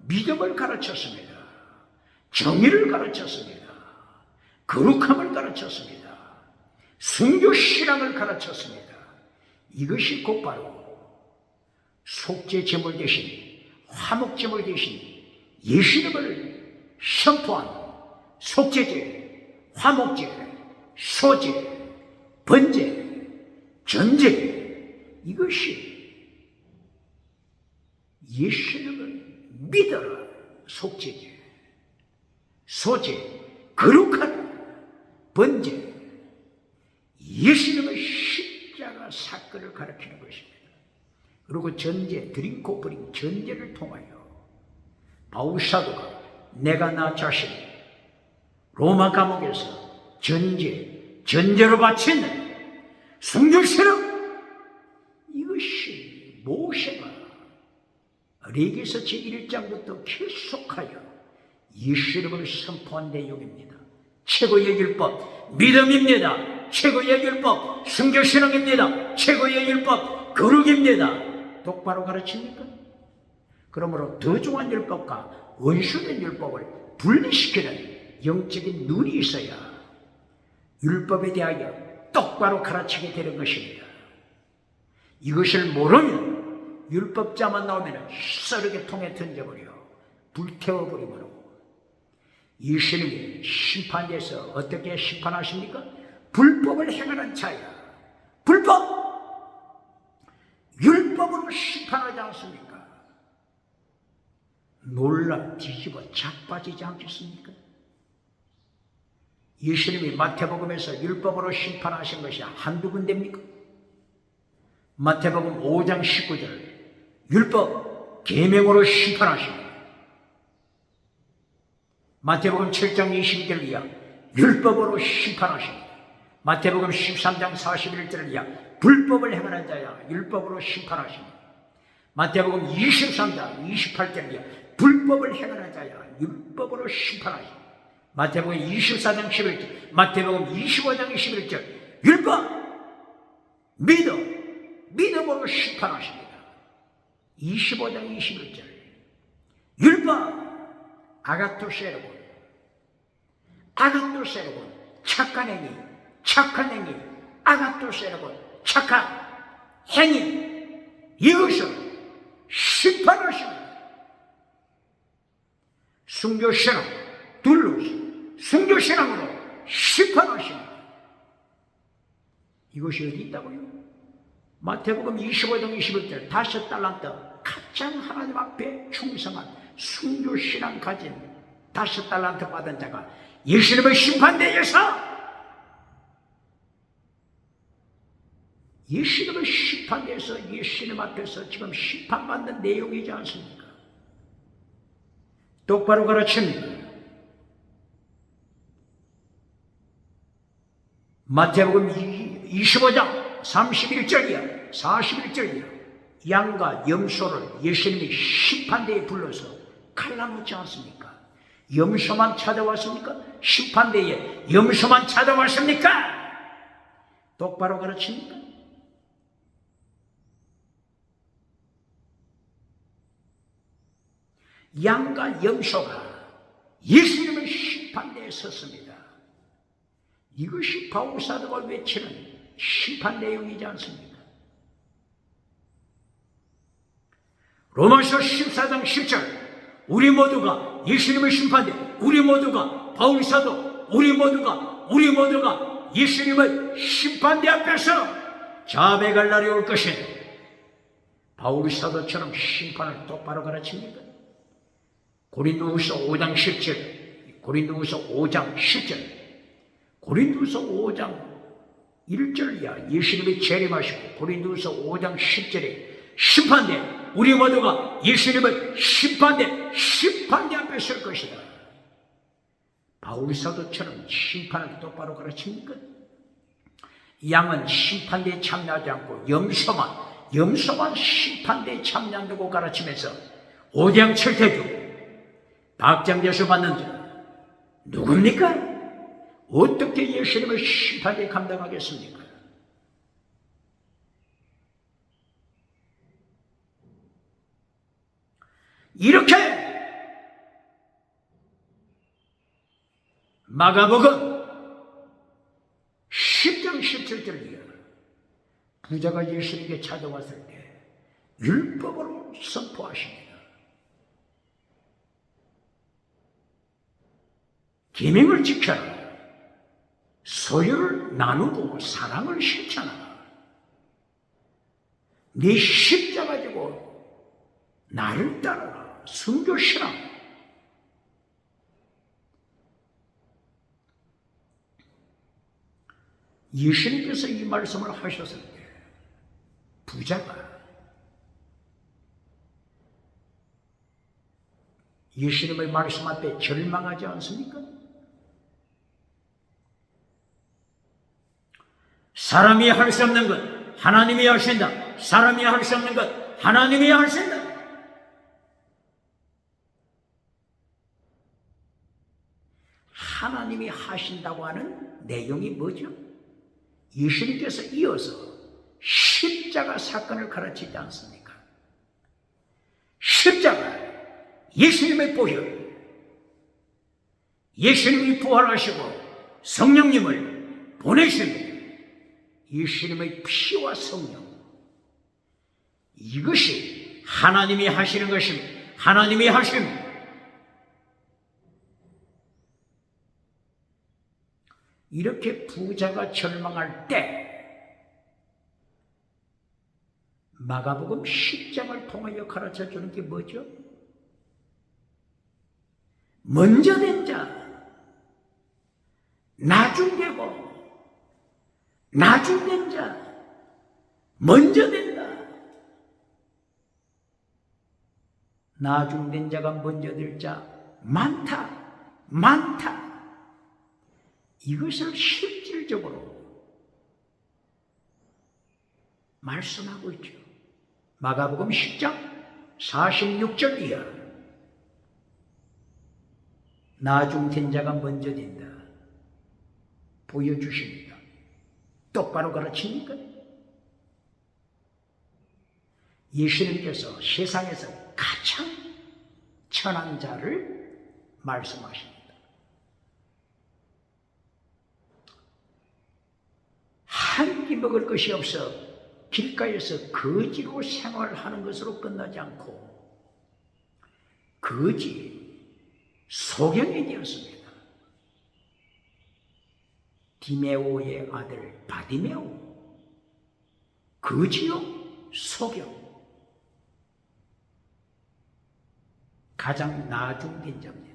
S1: 믿음을 가르쳤습니다. 정의를 가르쳤습니다. 거룩함을 가르쳤습니다. 순교 신앙을 가르쳤습니다. 이것이 곧바로 속죄 제물 대신 화목 제물 대신 예수님을 선포한 속죄제, 화목제, 소제, 번제, 전제 이것이 예수님을 믿어라 속죄제, 소제, 거룩한 번제 예수님의 십자가 사건을 가르치는 것입니다. 그리고 전제, 드링코프링 전제를 통하여 바울사도가 내가 나 자신 로마 감옥에서 전제로 바치는 순교신앙 이것이 모세가 레위기서 제1장부터 계속하여 예수님을 선포한 내용입니다. 최고의 율법 믿음입니다. 최고의 율법 순교신앙입니다. 최고의 율법 거룩입니다. 똑바로 가르칩니까? 그러므로 더 중요한 율법과 원수된 율법을 분리시키는 영적인 눈이 있어야 율법에 대하여 똑바로 가르치게 되는 것입니다. 이것을 모르면 율법자만 나오면 썰르게 통에 던져버려 불태워버리므로 예수님이 심판대에서 어떻게 심판하십니까? 불법을 행하는 자야 불법 율법으로 심판하지 않습니까? 놀라 뒤집어 자빠지지 않겠습니까? 예수님이 마태복음에서 율법으로 심판하신 것이 한두 군데입니까? 마태복음 5장 19절 율법 계명으로 심판하십니다. 마태복음 7장 22절 이하 율법으로 심판하십니다. 마태복음 13장 41절 이하 불법을 행하는 자야 율법으로 심판하십니다. 마태복음 23장 28절 이하 불법을 행하는 자야 율법으로 심판하십니다. 마태복음 24장 11절, 마태복음 25장 21절, 율법, 믿음으로 심판하십니다. 25장 21절, 율법, 아가토세로군, 착한 행위, 아가토세로군, 착한 행위, 이것을 심판하십니다. 순교신앙, 둘러서 순교신앙으로 심판하십니다. 이것이 어디 있다고요? 마태복음 25장 21절 5달란트 가장 하나님 앞에 충성한 순교신앙 가진 5달란트 받은 자가 예수님의 심판대에서 예수님 앞에서 지금 심판받는 내용이지 않습니까? 똑바로 가르칩니다. 마태복음 25장 31절이야 41절이야 양과 염소를 예수님이 심판대에 불러서 갈라놓지 않습니까? 염소만 찾아왔습니까? 심판대에 염소만 찾아왔습니까? 똑바로 가르칩니까? 양과 염소가 예수님의 심판대에 섰습니다. 이것이 바울사도가 외치는 심판 내용이지 않습니까? 로마서 14장 10절 우리 모두가 예수님의 심판대 우리 모두가 바울사도 우리 모두가 예수님의 심판대 앞에서 자백할 날이 올 것이니 바울사도처럼 심판을 똑바로 가르칩니다. 고린도후서 5장 10절, 고린도후서 5장 10절, 고린도후서 5장 1절이야. 예수님이 재림하시고 고린도후서 5장 10절에 심판대, 우리 모두가 예수님을 심판대 앞에 설 것이다. 바울 사도처럼 심판을 똑바로 가르칩니까? 양은 심판대에 참여하지 않고 염소만 심판대에 참여한다고 가르치면서 오대양 철퇴주 박장대소 받는 자 누굽니까? 어떻게 예수님을 심판대에 감당하겠습니까? 이렇게 마가복음 10장 17절이야. 부자가 예수님께 찾아왔을 때 율법으로 선포하십니다. 계명을 지켜라. 소유를 나누고 사랑을 실천하라. 네 십자가 지고 나를 따라라. 순교시라. 예수님께서 이 말씀을 하셨을 때 부자가 예수님의 말씀 앞에 절망하지 않습니까? 사람이 할 수 없는 것 하나님이 하신다. 사람이 할 수 없는 것 하나님이 하신다. 하나님이 하신다고 하는 내용이 뭐죠? 예수님께서 이어서 십자가 사건을 가르치지 않습니까? 십자가, 예수님의 보혈, 예수님이 부활하시고 성령님을 보내십니다. 예수님의 피와 성령, 이것이 하나님이 하시는 것입니다. 하나님이 하십니다. 이렇게 부자가 절망할 때 마가복음 10장을 통하여 가르쳐주는 게 뭐죠? 먼저 된 자, 나중되고 나중된 자, 먼저 된다. 나중된 자가 먼저 될 자 많다. 이것을 실질적으로 말씀하고 있죠. 마가복음 10장 46절 이하. 나중된 자가 먼저 된다. 보여주십니다. 똑바로 가르칩니까? 예수님께서 세상에서 가장 천한 자를 말씀하십니다. 한 끼 먹을 것이 없어 길가에서 거지로 생활하는 것으로 끝나지 않고 거지, 소경이 되었습니다. 디메오의 아들 바디메오, 거지요, 소경, 가장 나중된 자입니다.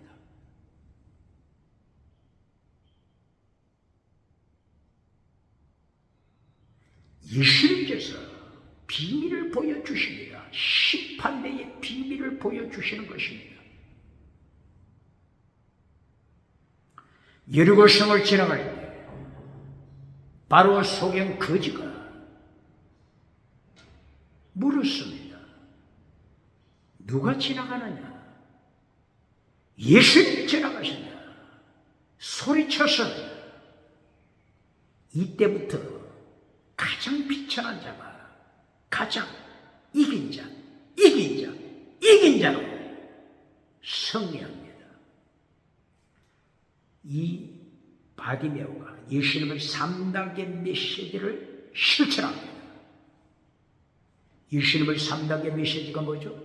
S1: 예수님께서 비밀을 보여주십니다. 심판대의 비밀을 보여주시는 것입니다. 여리고성을 지나갈 때 바로 소경 거지가 물었습니다. 누가 지나가느냐? 예수님이 지나가신다. 소리쳤습니다. 이때부터 가장 비천한 자가 가장 이긴 자로 승리합니다. 이 바디메오가 예수님의 3단계 메시지를 실천합니다. 예수님의 3단계 메시지가 뭐죠?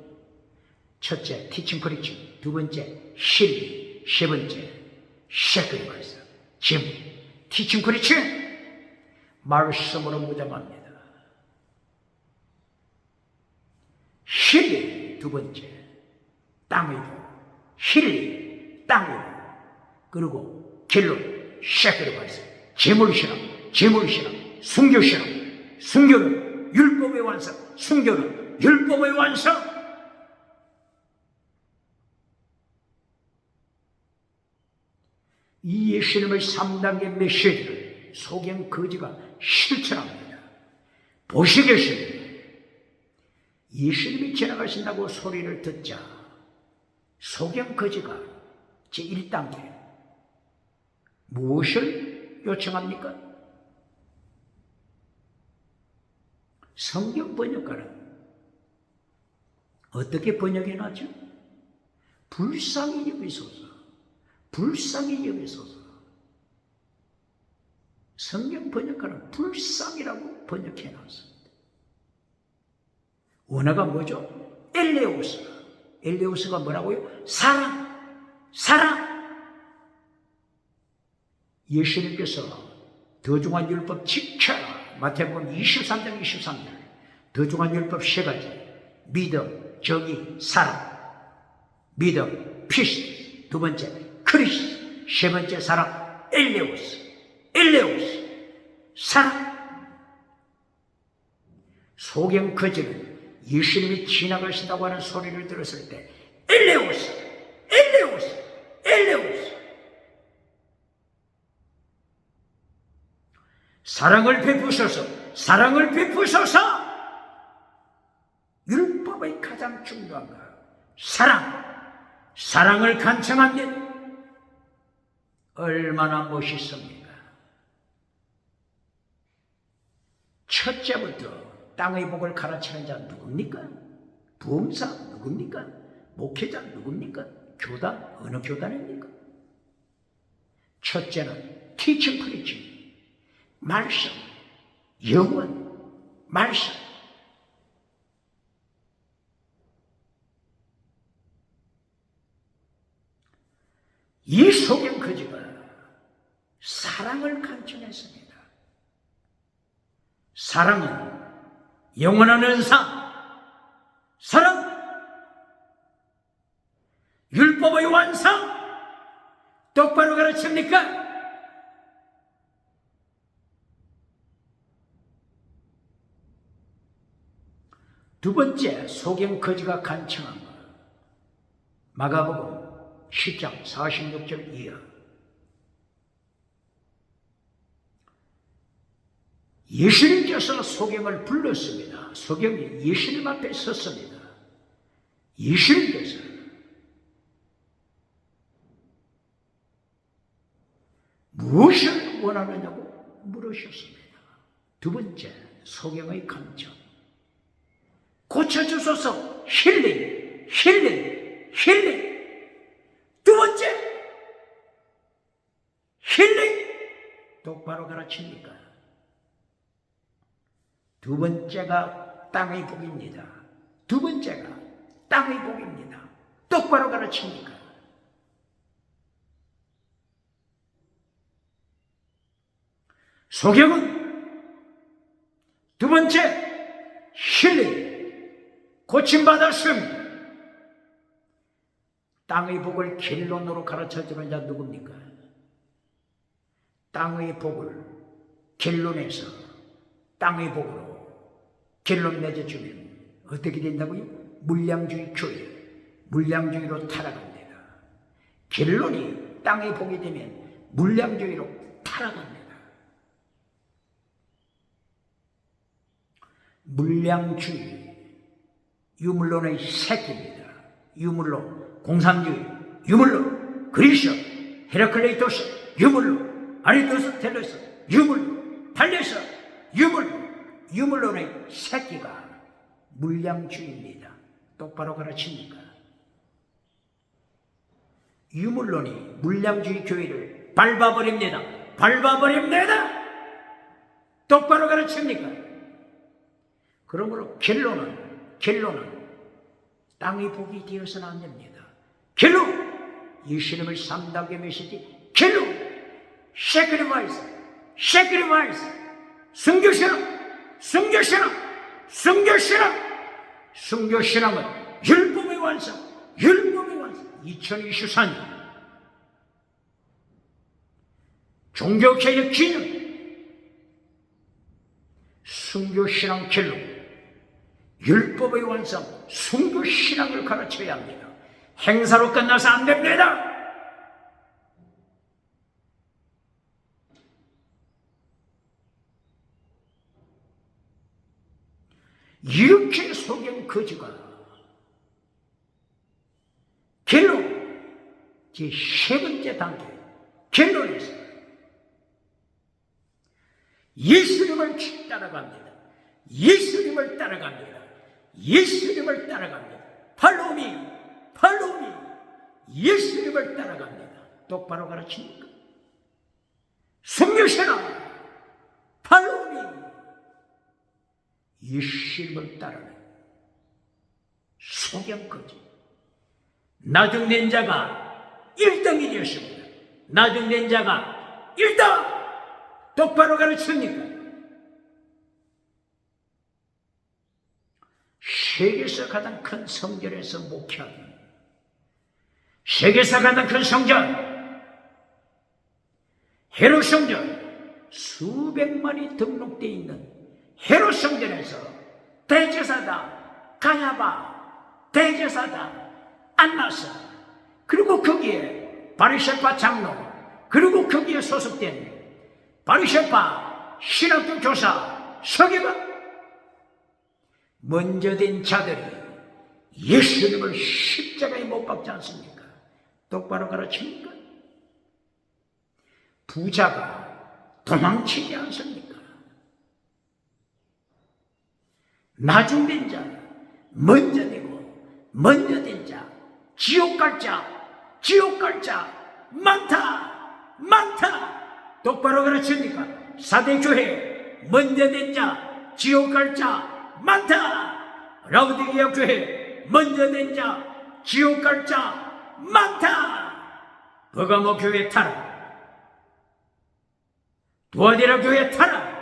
S1: 첫째, 티칭 프리칭. 두 번째, 실리. 세 번째, 세크리파이스. 지금 티칭 프리칭. 말씀으로 무장합니다. 실리 두 번째, 땅의 도. 힐링, 땅으로. 그리고 결론, 세크리파이스, 제물신앙, 제물신앙, 순교신앙. 순교는 율법의 완성, 순교는 율법의 완성. 이 예수님의 3단계 메시지를 소경 거지가 실천합니다. 보시겠습니다. 예수님이 지나가신다고 소리를 듣자 소경 거지가 제1단계 무엇을 요청합니까? 성경 번역가는 어떻게 번역해 놨죠? 불쌍히 여기소서, 불쌍히 여기소서. 성경 번역가는 불쌍이라고 번역해 놨습니다. 원어가 뭐죠? 엘레오스. 엘레오스가 뭐라고요? 사랑, 사랑. 예수님께서 더중한 율법 지켜라. 마태복음 23장 23절. 더중한 율법 세 가지. 믿음, 정의, 사랑. 믿음, 피스트. 두 번째, 크리스트. 세 번째, 사랑, 엘레오스. 엘레오스. 사랑. 소경 거지는 예수님이 지나가신다고 하는 소리를 들었을 때 엘레오스, 엘레오스, 엘레오스. 사랑을 베푸소서, 사랑을 베푸소서. 율법의 가장 중요한 것, 사랑, 사랑을 간청합니다. 얼마나 멋있습니까? 첫째부터 땅의 복을 가르치는 자 누굽니까? 부흥사 누굽니까? 목회자 누굽니까? 교단 어느 교단입니까? 첫째는 티칭 프리칭, 말씀, 영원, 말씀. 이 소경 거지가 사랑을 간청했습니다. 사랑은 영원한 은사, 사랑, 율법의 완성. 똑바로 가르칩니까? 두 번째, 소경 거지가 간청한 것, 마가복음 10장 46절 이하. 예수님께서 소경을 불렀습니다. 소경이 예수님 앞에 섰습니다. 예수님께서 무엇을 원하느냐고 물으셨습니다. 두 번째, 소경의 간청. 고쳐주소서. 힐링, 힐링, 힐링. 두 번째, 힐링. 똑바로 가르칩니까? 두 번째가 땅의 복입니다. 두 번째가 땅의 복입니다. 똑바로 가르칩니까? 소경은 두 번째, 힐링, 고침받았습니다. 땅의 복을 결론으로 가르쳐주는 자 누굽니까? 땅의 복을 결론에서 땅의 복으로 결론 맺어주면 어떻게 된다고요? 물량주의 교회, 물량주의로 타락합니다. 결론이 땅의 복이 되면 물량주의로 타락합니다. 물량주의, 유물론의 새끼입니다. 유물론, 공산주의, 유물론, 그리스, 헤라클레이토스, 유물론, 아리스토텔레스, 유물론, 탈레스, 유물론. 유물론의 새끼가 물량주의입니다. 똑바로 가르칩니까? 유물론이 물량주의 교회를 밟아버립니다. 밟아버립니다. 똑바로 가르칩니까? 그러므로 결론은 땅의 복이 되어서는 안 됩니다. 결론! 예수님의 3단계 메시지 결론! sacrifice, sacrifice, 순교신앙, 순교신앙, 순교신앙. 순교신앙은 율법의 완성, 율법의 완성, 2024년 종교개혁 기능 순교신앙 길로 율법의 완성 순교신앙을 가르쳐야 합니다. 행사로 끝나서 안 됩니다. 이렇게 속인 거지가 결론 제3번째 단계 결론에서 예수님을 따라갑니다. 예수님을 따라갑니다. 예수님을 따라갑니다. 팔로우미 예수님을 따라갑니다. 똑바로 가르칩니까? 순교신앙 팔로우미 예수님을 따르는 소경거지. 나중된 자가 1등이 되었습니다. 나중된 자가 1등! 똑바로 가르칩니까? 세계에서 가장 큰 성전에서 목회하기. 세계에서 가장 큰 성전, 헤롯 성전, 수백만이 등록되어 있는 헤롯 성전에서 대제사다 가야바, 대제사다 안나사, 그리고 거기에 바리새파 장로, 그리고 거기에 소속된 바리새파 신학교 교사 서기관, 먼저 된 자들이 예수님을 십자가에 못 박지 않습니까? 똑바로 가르칩니까? 부자가 도망치지 않습니까? 나중된 자, 먼저 되고 먼저 된 자, 지옥 갈 자 많다. 똑바로 가르칩니까? 사대교회 먼저 된 자, 지옥 갈 자 많다. 라우디게아 교회 먼저 된 자, 지옥 갈 자 많다. 버가모 교회 타라. 두아디라 교회 타라.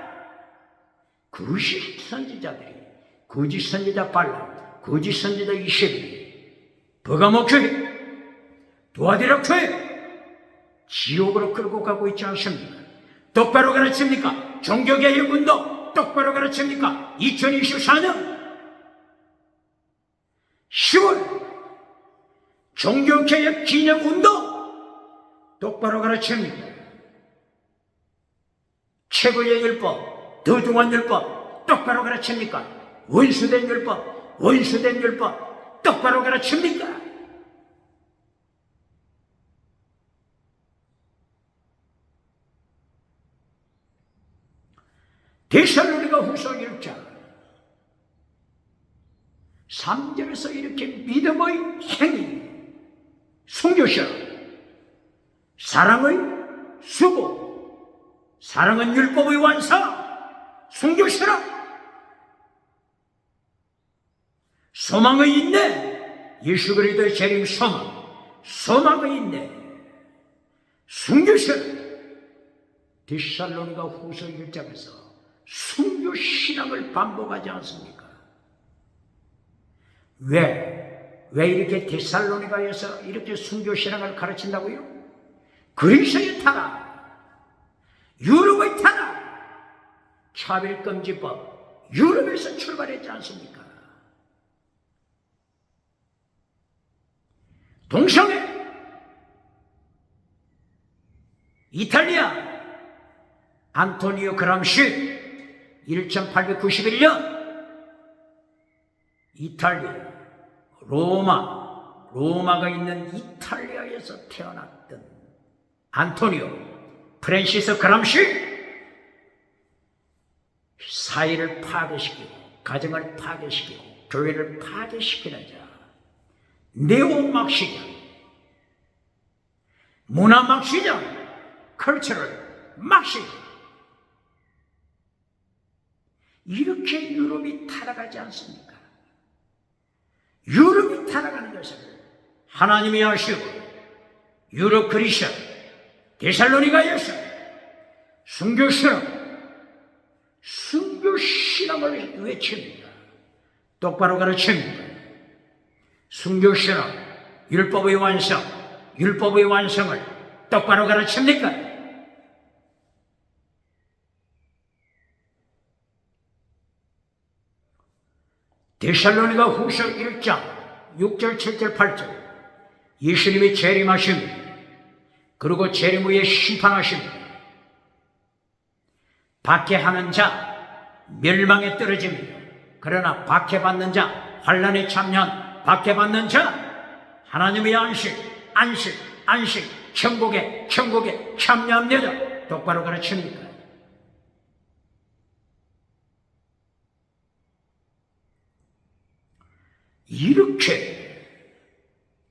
S1: 거짓 선지자들이, 거짓 선지자 발람, 거짓 선지자 이세벨이 버가모 교회, 두아디라 교회 지옥으로 끌고 가고 있지 않습니까? 똑바로 가르칩니까? 종교개혁 운동 똑바로 가르칩니까? 2024년 10월 종교개혁 기념 운동 똑바로 가르칩니까? 최고의 율법, 더중한 율법 똑바로 가르칩니까? 원수된 율법 똑바로 가르칩니까? 데살로니가 후서 1장 3절에서 이렇게 믿음의 행위, 순교신앙, 사랑의 수고, 사랑은 율법의 완성, 순교신앙, 소망의 인내, 예수 그리스도의 재림 소망의 인내, 순교신앙. 데살로니가 후서 1장에서 순교신앙을 반복하지 않습니까? 왜 이렇게 데살로니가에서 이렇게 순교신앙을 가르친다고요? 그리스의 타락, 유럽의 타락, 차별금지법, 유럽에서 출발했지 않습니까? 동성애, 이탈리아, 안토니오 그람시 1891년 이탈리아 로마가 있는 이탈리아에서 태어났던 안토니오 프란시스 그람시, 사회를 파괴시키고 가정을 파괴시키고 교회를 파괴시키는 자, 네오막시즘, 문화막시즘, 컬처럴 막시즘. 이렇게 유럽이 타락하지 않습니까? 유럽이 타락하는 것을 하나님이 아시고 유럽 그리스 데살로니가에서 순교신앙을 외칩니다. 똑바로 가르칩니다. 순교신앙 율법의 완성, 율법의 완성을 똑바로 가르칩니까? 데살로니가 후서 1장 6절 7절 8절 예수님이 재림하십니다. 그리고 재림 후에 심판하십니다. 박해하는 자 멸망에 떨어집니다. 그러나 박해받는 자, 환난에 참여한 박해받는 자 하나님의 안식 천국에 참여합니다. 똑바로 가르칩니까? 이렇게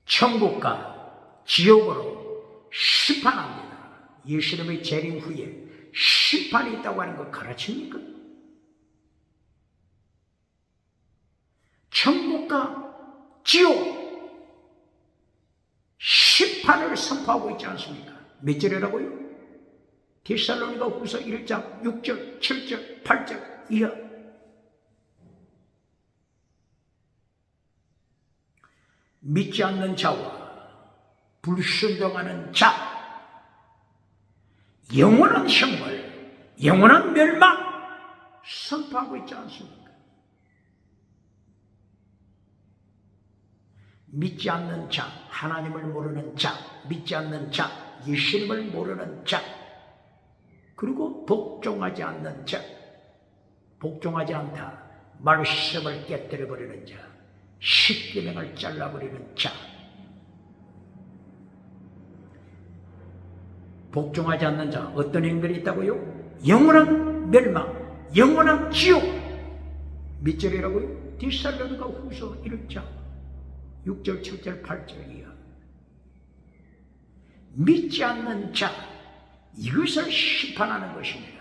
S1: 천국과 지옥으로 심판합니다. 예수님의 재림 후에 심판이 있다고 하는 거 가르칩니까? 천국과 지옥 심판을 선포하고 있지 않습니까? 몇 절이라고요? 데살로니가 후서 1장 6절 7절 8절 이하. 믿지 않는 자와 불순종하는 자, 영원한 형벌, 영원한 멸망 선포하고 있지 않습니까? 믿지 않는 자, 하나님을 모르는 자, 믿지 않는 자, 예수님을 모르는 자, 그리고 복종하지 않는 자, 복종하지 않다, 말씀을 깨뜨려버리는 자, 십계명을 잘라버리는 자, 복종하지 않는 자, 어떤 행동이 있다고요? 영원한 멸망, 영원한 지옥. 몇 절이라고요? 데살로니가 후서 1장 6절 7절 8절이야. 믿지 않는 자, 이것을 심판하는 것입니다.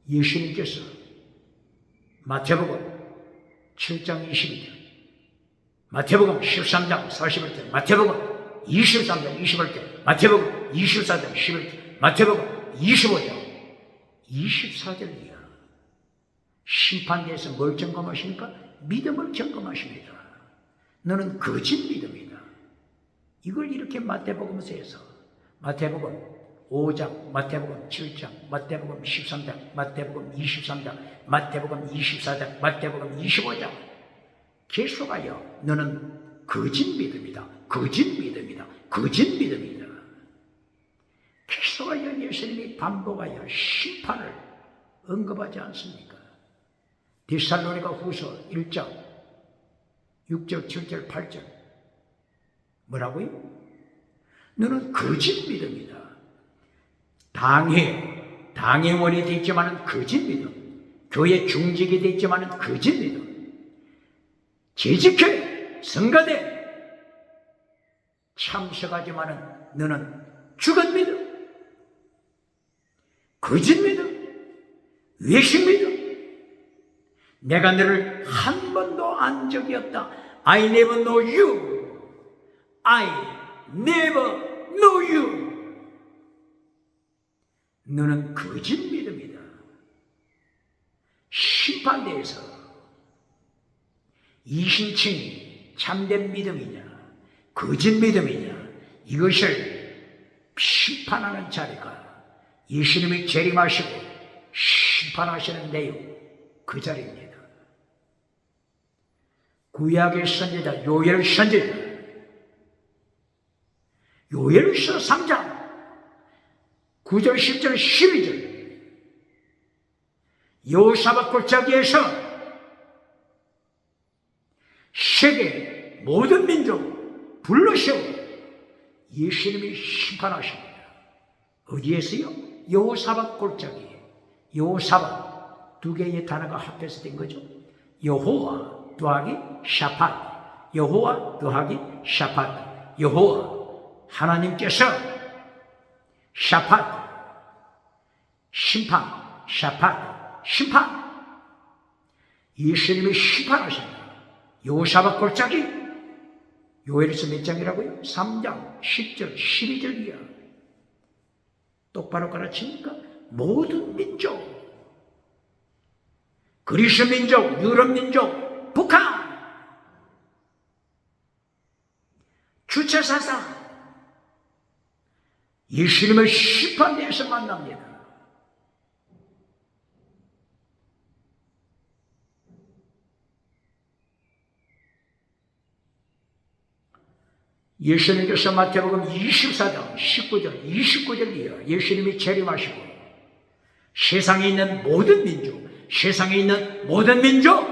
S1: 예수님께서 마태복음 7장 22절, 마태복음 13장 41절, 마태복음 23장 21절, 마태복음 24장 11절, 마태복음 25장 24절이야. 심판대에서 뭘 점검하십니까? 믿음을 점검하십니다. 너는 거짓 믿음이다. 이걸 이렇게 마태복음서에서 마태복음 5장, 마태복음 7장, 마태복음 13장, 마태복음 23장, 마태복음 24장, 마태복음 25장 계속하여 너는 거짓 믿음이다. 거짓 믿음이다. 거짓 믿음이다. 계속하여 예수님이 반복하여 심판을 언급하지 않습니까? 데살로니가 후서 1장 6절, 7절, 8절 뭐라고요? 너는 거짓 믿음이다. 당회원이 됐지만은 거짓 믿음, 교회 중직이 됐지만은 거짓 믿음, 재직회, 성가대 참석하지만은 너는 죽은 믿음, 거짓 믿음, 외식 믿음. 내가 너를 한 번도 안 적이 없다. I never know you. I never know you. 너는 거짓 믿음이다. 심판대에서 이 신칭이 참된 믿음이냐 거짓 믿음이냐 이것을 심판하는 자리가 예수님이 재림하시고 심판하시는 내용 그 자리입니다. 구약의 선지자 요엘 선지자 요엘서 3장 9절 10절 12절 여호사밧 골짜기에서 세계 모든 민족 불러세워 예수님이 심판하십니다. 어디에서요? 여호사밧 골짜기. 여호사밧 두 개의 단어가 합해서 된 거죠. 여호와 더하기 샤팟, 여호와 더하기 샤팟. 여호와 하나님께서 샤팟 심판, 샤팟 심판. 예수님이 심판하신다. 여호사밧 골짜기. 요엘서 몇 장이라고요? 3장 10절 12절이야. 똑바로 가르치니까 모든 민족, 그리스 민족, 유럽 민족, 북한 주체사상 예수님의 심판대에서 만납니다. 예수님께서 마태복음 24장 19절 29절 이하 예수님이 재림하시고 세상에 있는 모든 민족, 세상에 있는 모든 민족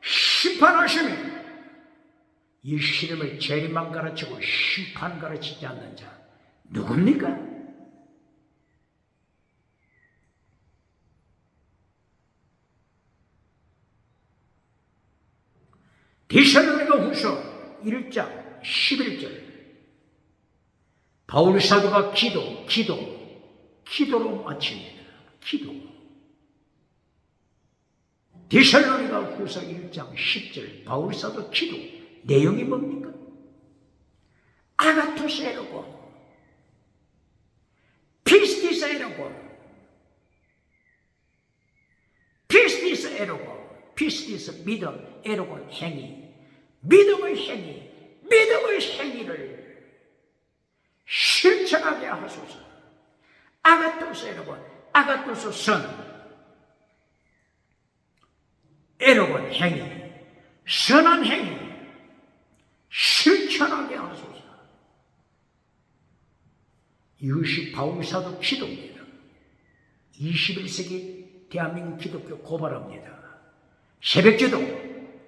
S1: 심판하시면 예수님을 재림만 가르치고 심판 가르치지 않는 자 누굽니까? 데살로니가 후서 1장 11절 바울 사도가 기도로 마칩니다. 기도. 데살로니가 후서 1장 10절 바울 사도 기도 내용이 뭡니까? 아가토스 에로고 피스티스 에로고 피스티스 에로고 피스티스 믿음 에로고 행위 믿음의 행위를 실천하게 하소서. 아가토스 에로고 아가토스 선 에로고 행위 선한 행위 실천하게 하소서. 이것이 바울사도 기도입니다. 21세기 대한민국 기독교 고발합니다. 새벽기도,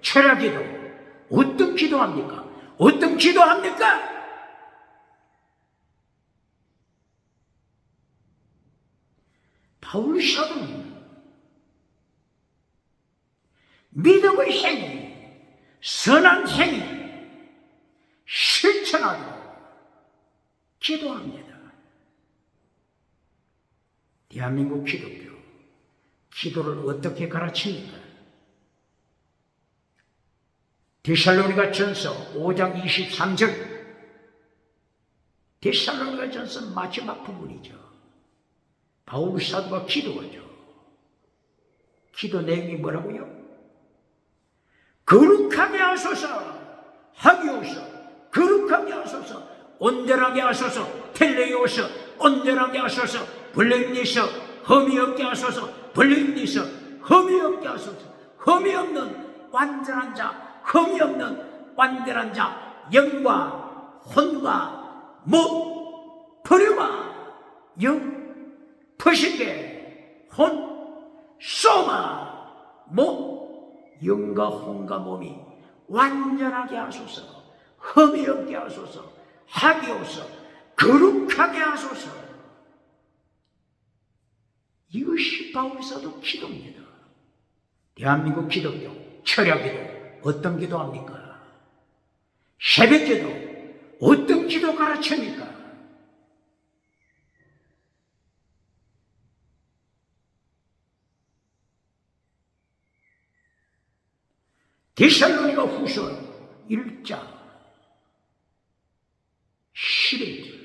S1: 철야기도 어떤 기도합니까? 어떤 기도합니까? 바울사도는 믿음의 행위, 선한 행위 실천하도록 기도합니다. 대한민국 기독교 기도를 어떻게 가르칩니까? 데살로니가 전서 5장 23절 데살로니가 전서 마지막 부분이죠. 바울 사도가 기도하죠. 기도 내용이 뭐라고요? 거룩하게 하소서 하기오서 거룩하게 하소서 온전하게 하소서 텔레오서 온전하게 하소서 블랙리서 흠이 없게 하소서 블랙리서 흠이 없게 하소서 흠이 없는 완전한 자 흠이 없는 완전한 자 영과 혼과 목 불효와 영 퍼시게 혼 소마 목 영과 혼과 몸이 완전하게 하소서 흠이 없게 하소서 하기오서 거룩하게 하소서. 이것이 바울사도 기도입니다. 대한민국 기독교 철야기도 어떤 기도합니까? 새벽기도 어떤 기도 가르칩니까? 데살로니가 후서 1장 11절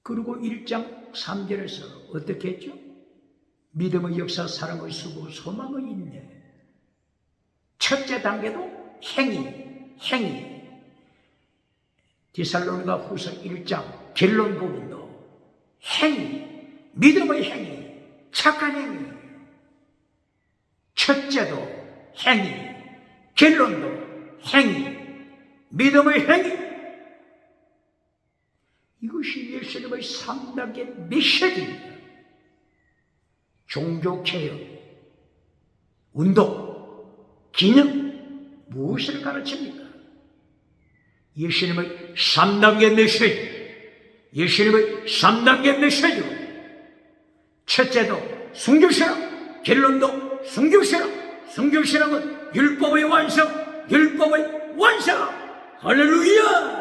S1: 그리고 1장 3절에서 어떻게 했죠? 믿음의 역사, 사랑의 수고, 소망의 인내. 첫째 단계도 행위. 데살로니가 후서 1장 결론 부분도 행위, 믿음의 행위, 착한 행위. 첫째도 행위, 결론도 행위, 믿음의 행위. 이것이 예수님의 3단계 메시지입니다. 종교개혁, 운동, 기능 무엇을 가르칩니까? 예수님의 3단계 메시지, 예수님의 3단계 메시지로 첫째도 순교신앙, 결론도 순교신앙, 순교신앙은 율법의 완성, 율법의 완성. 할렐루야!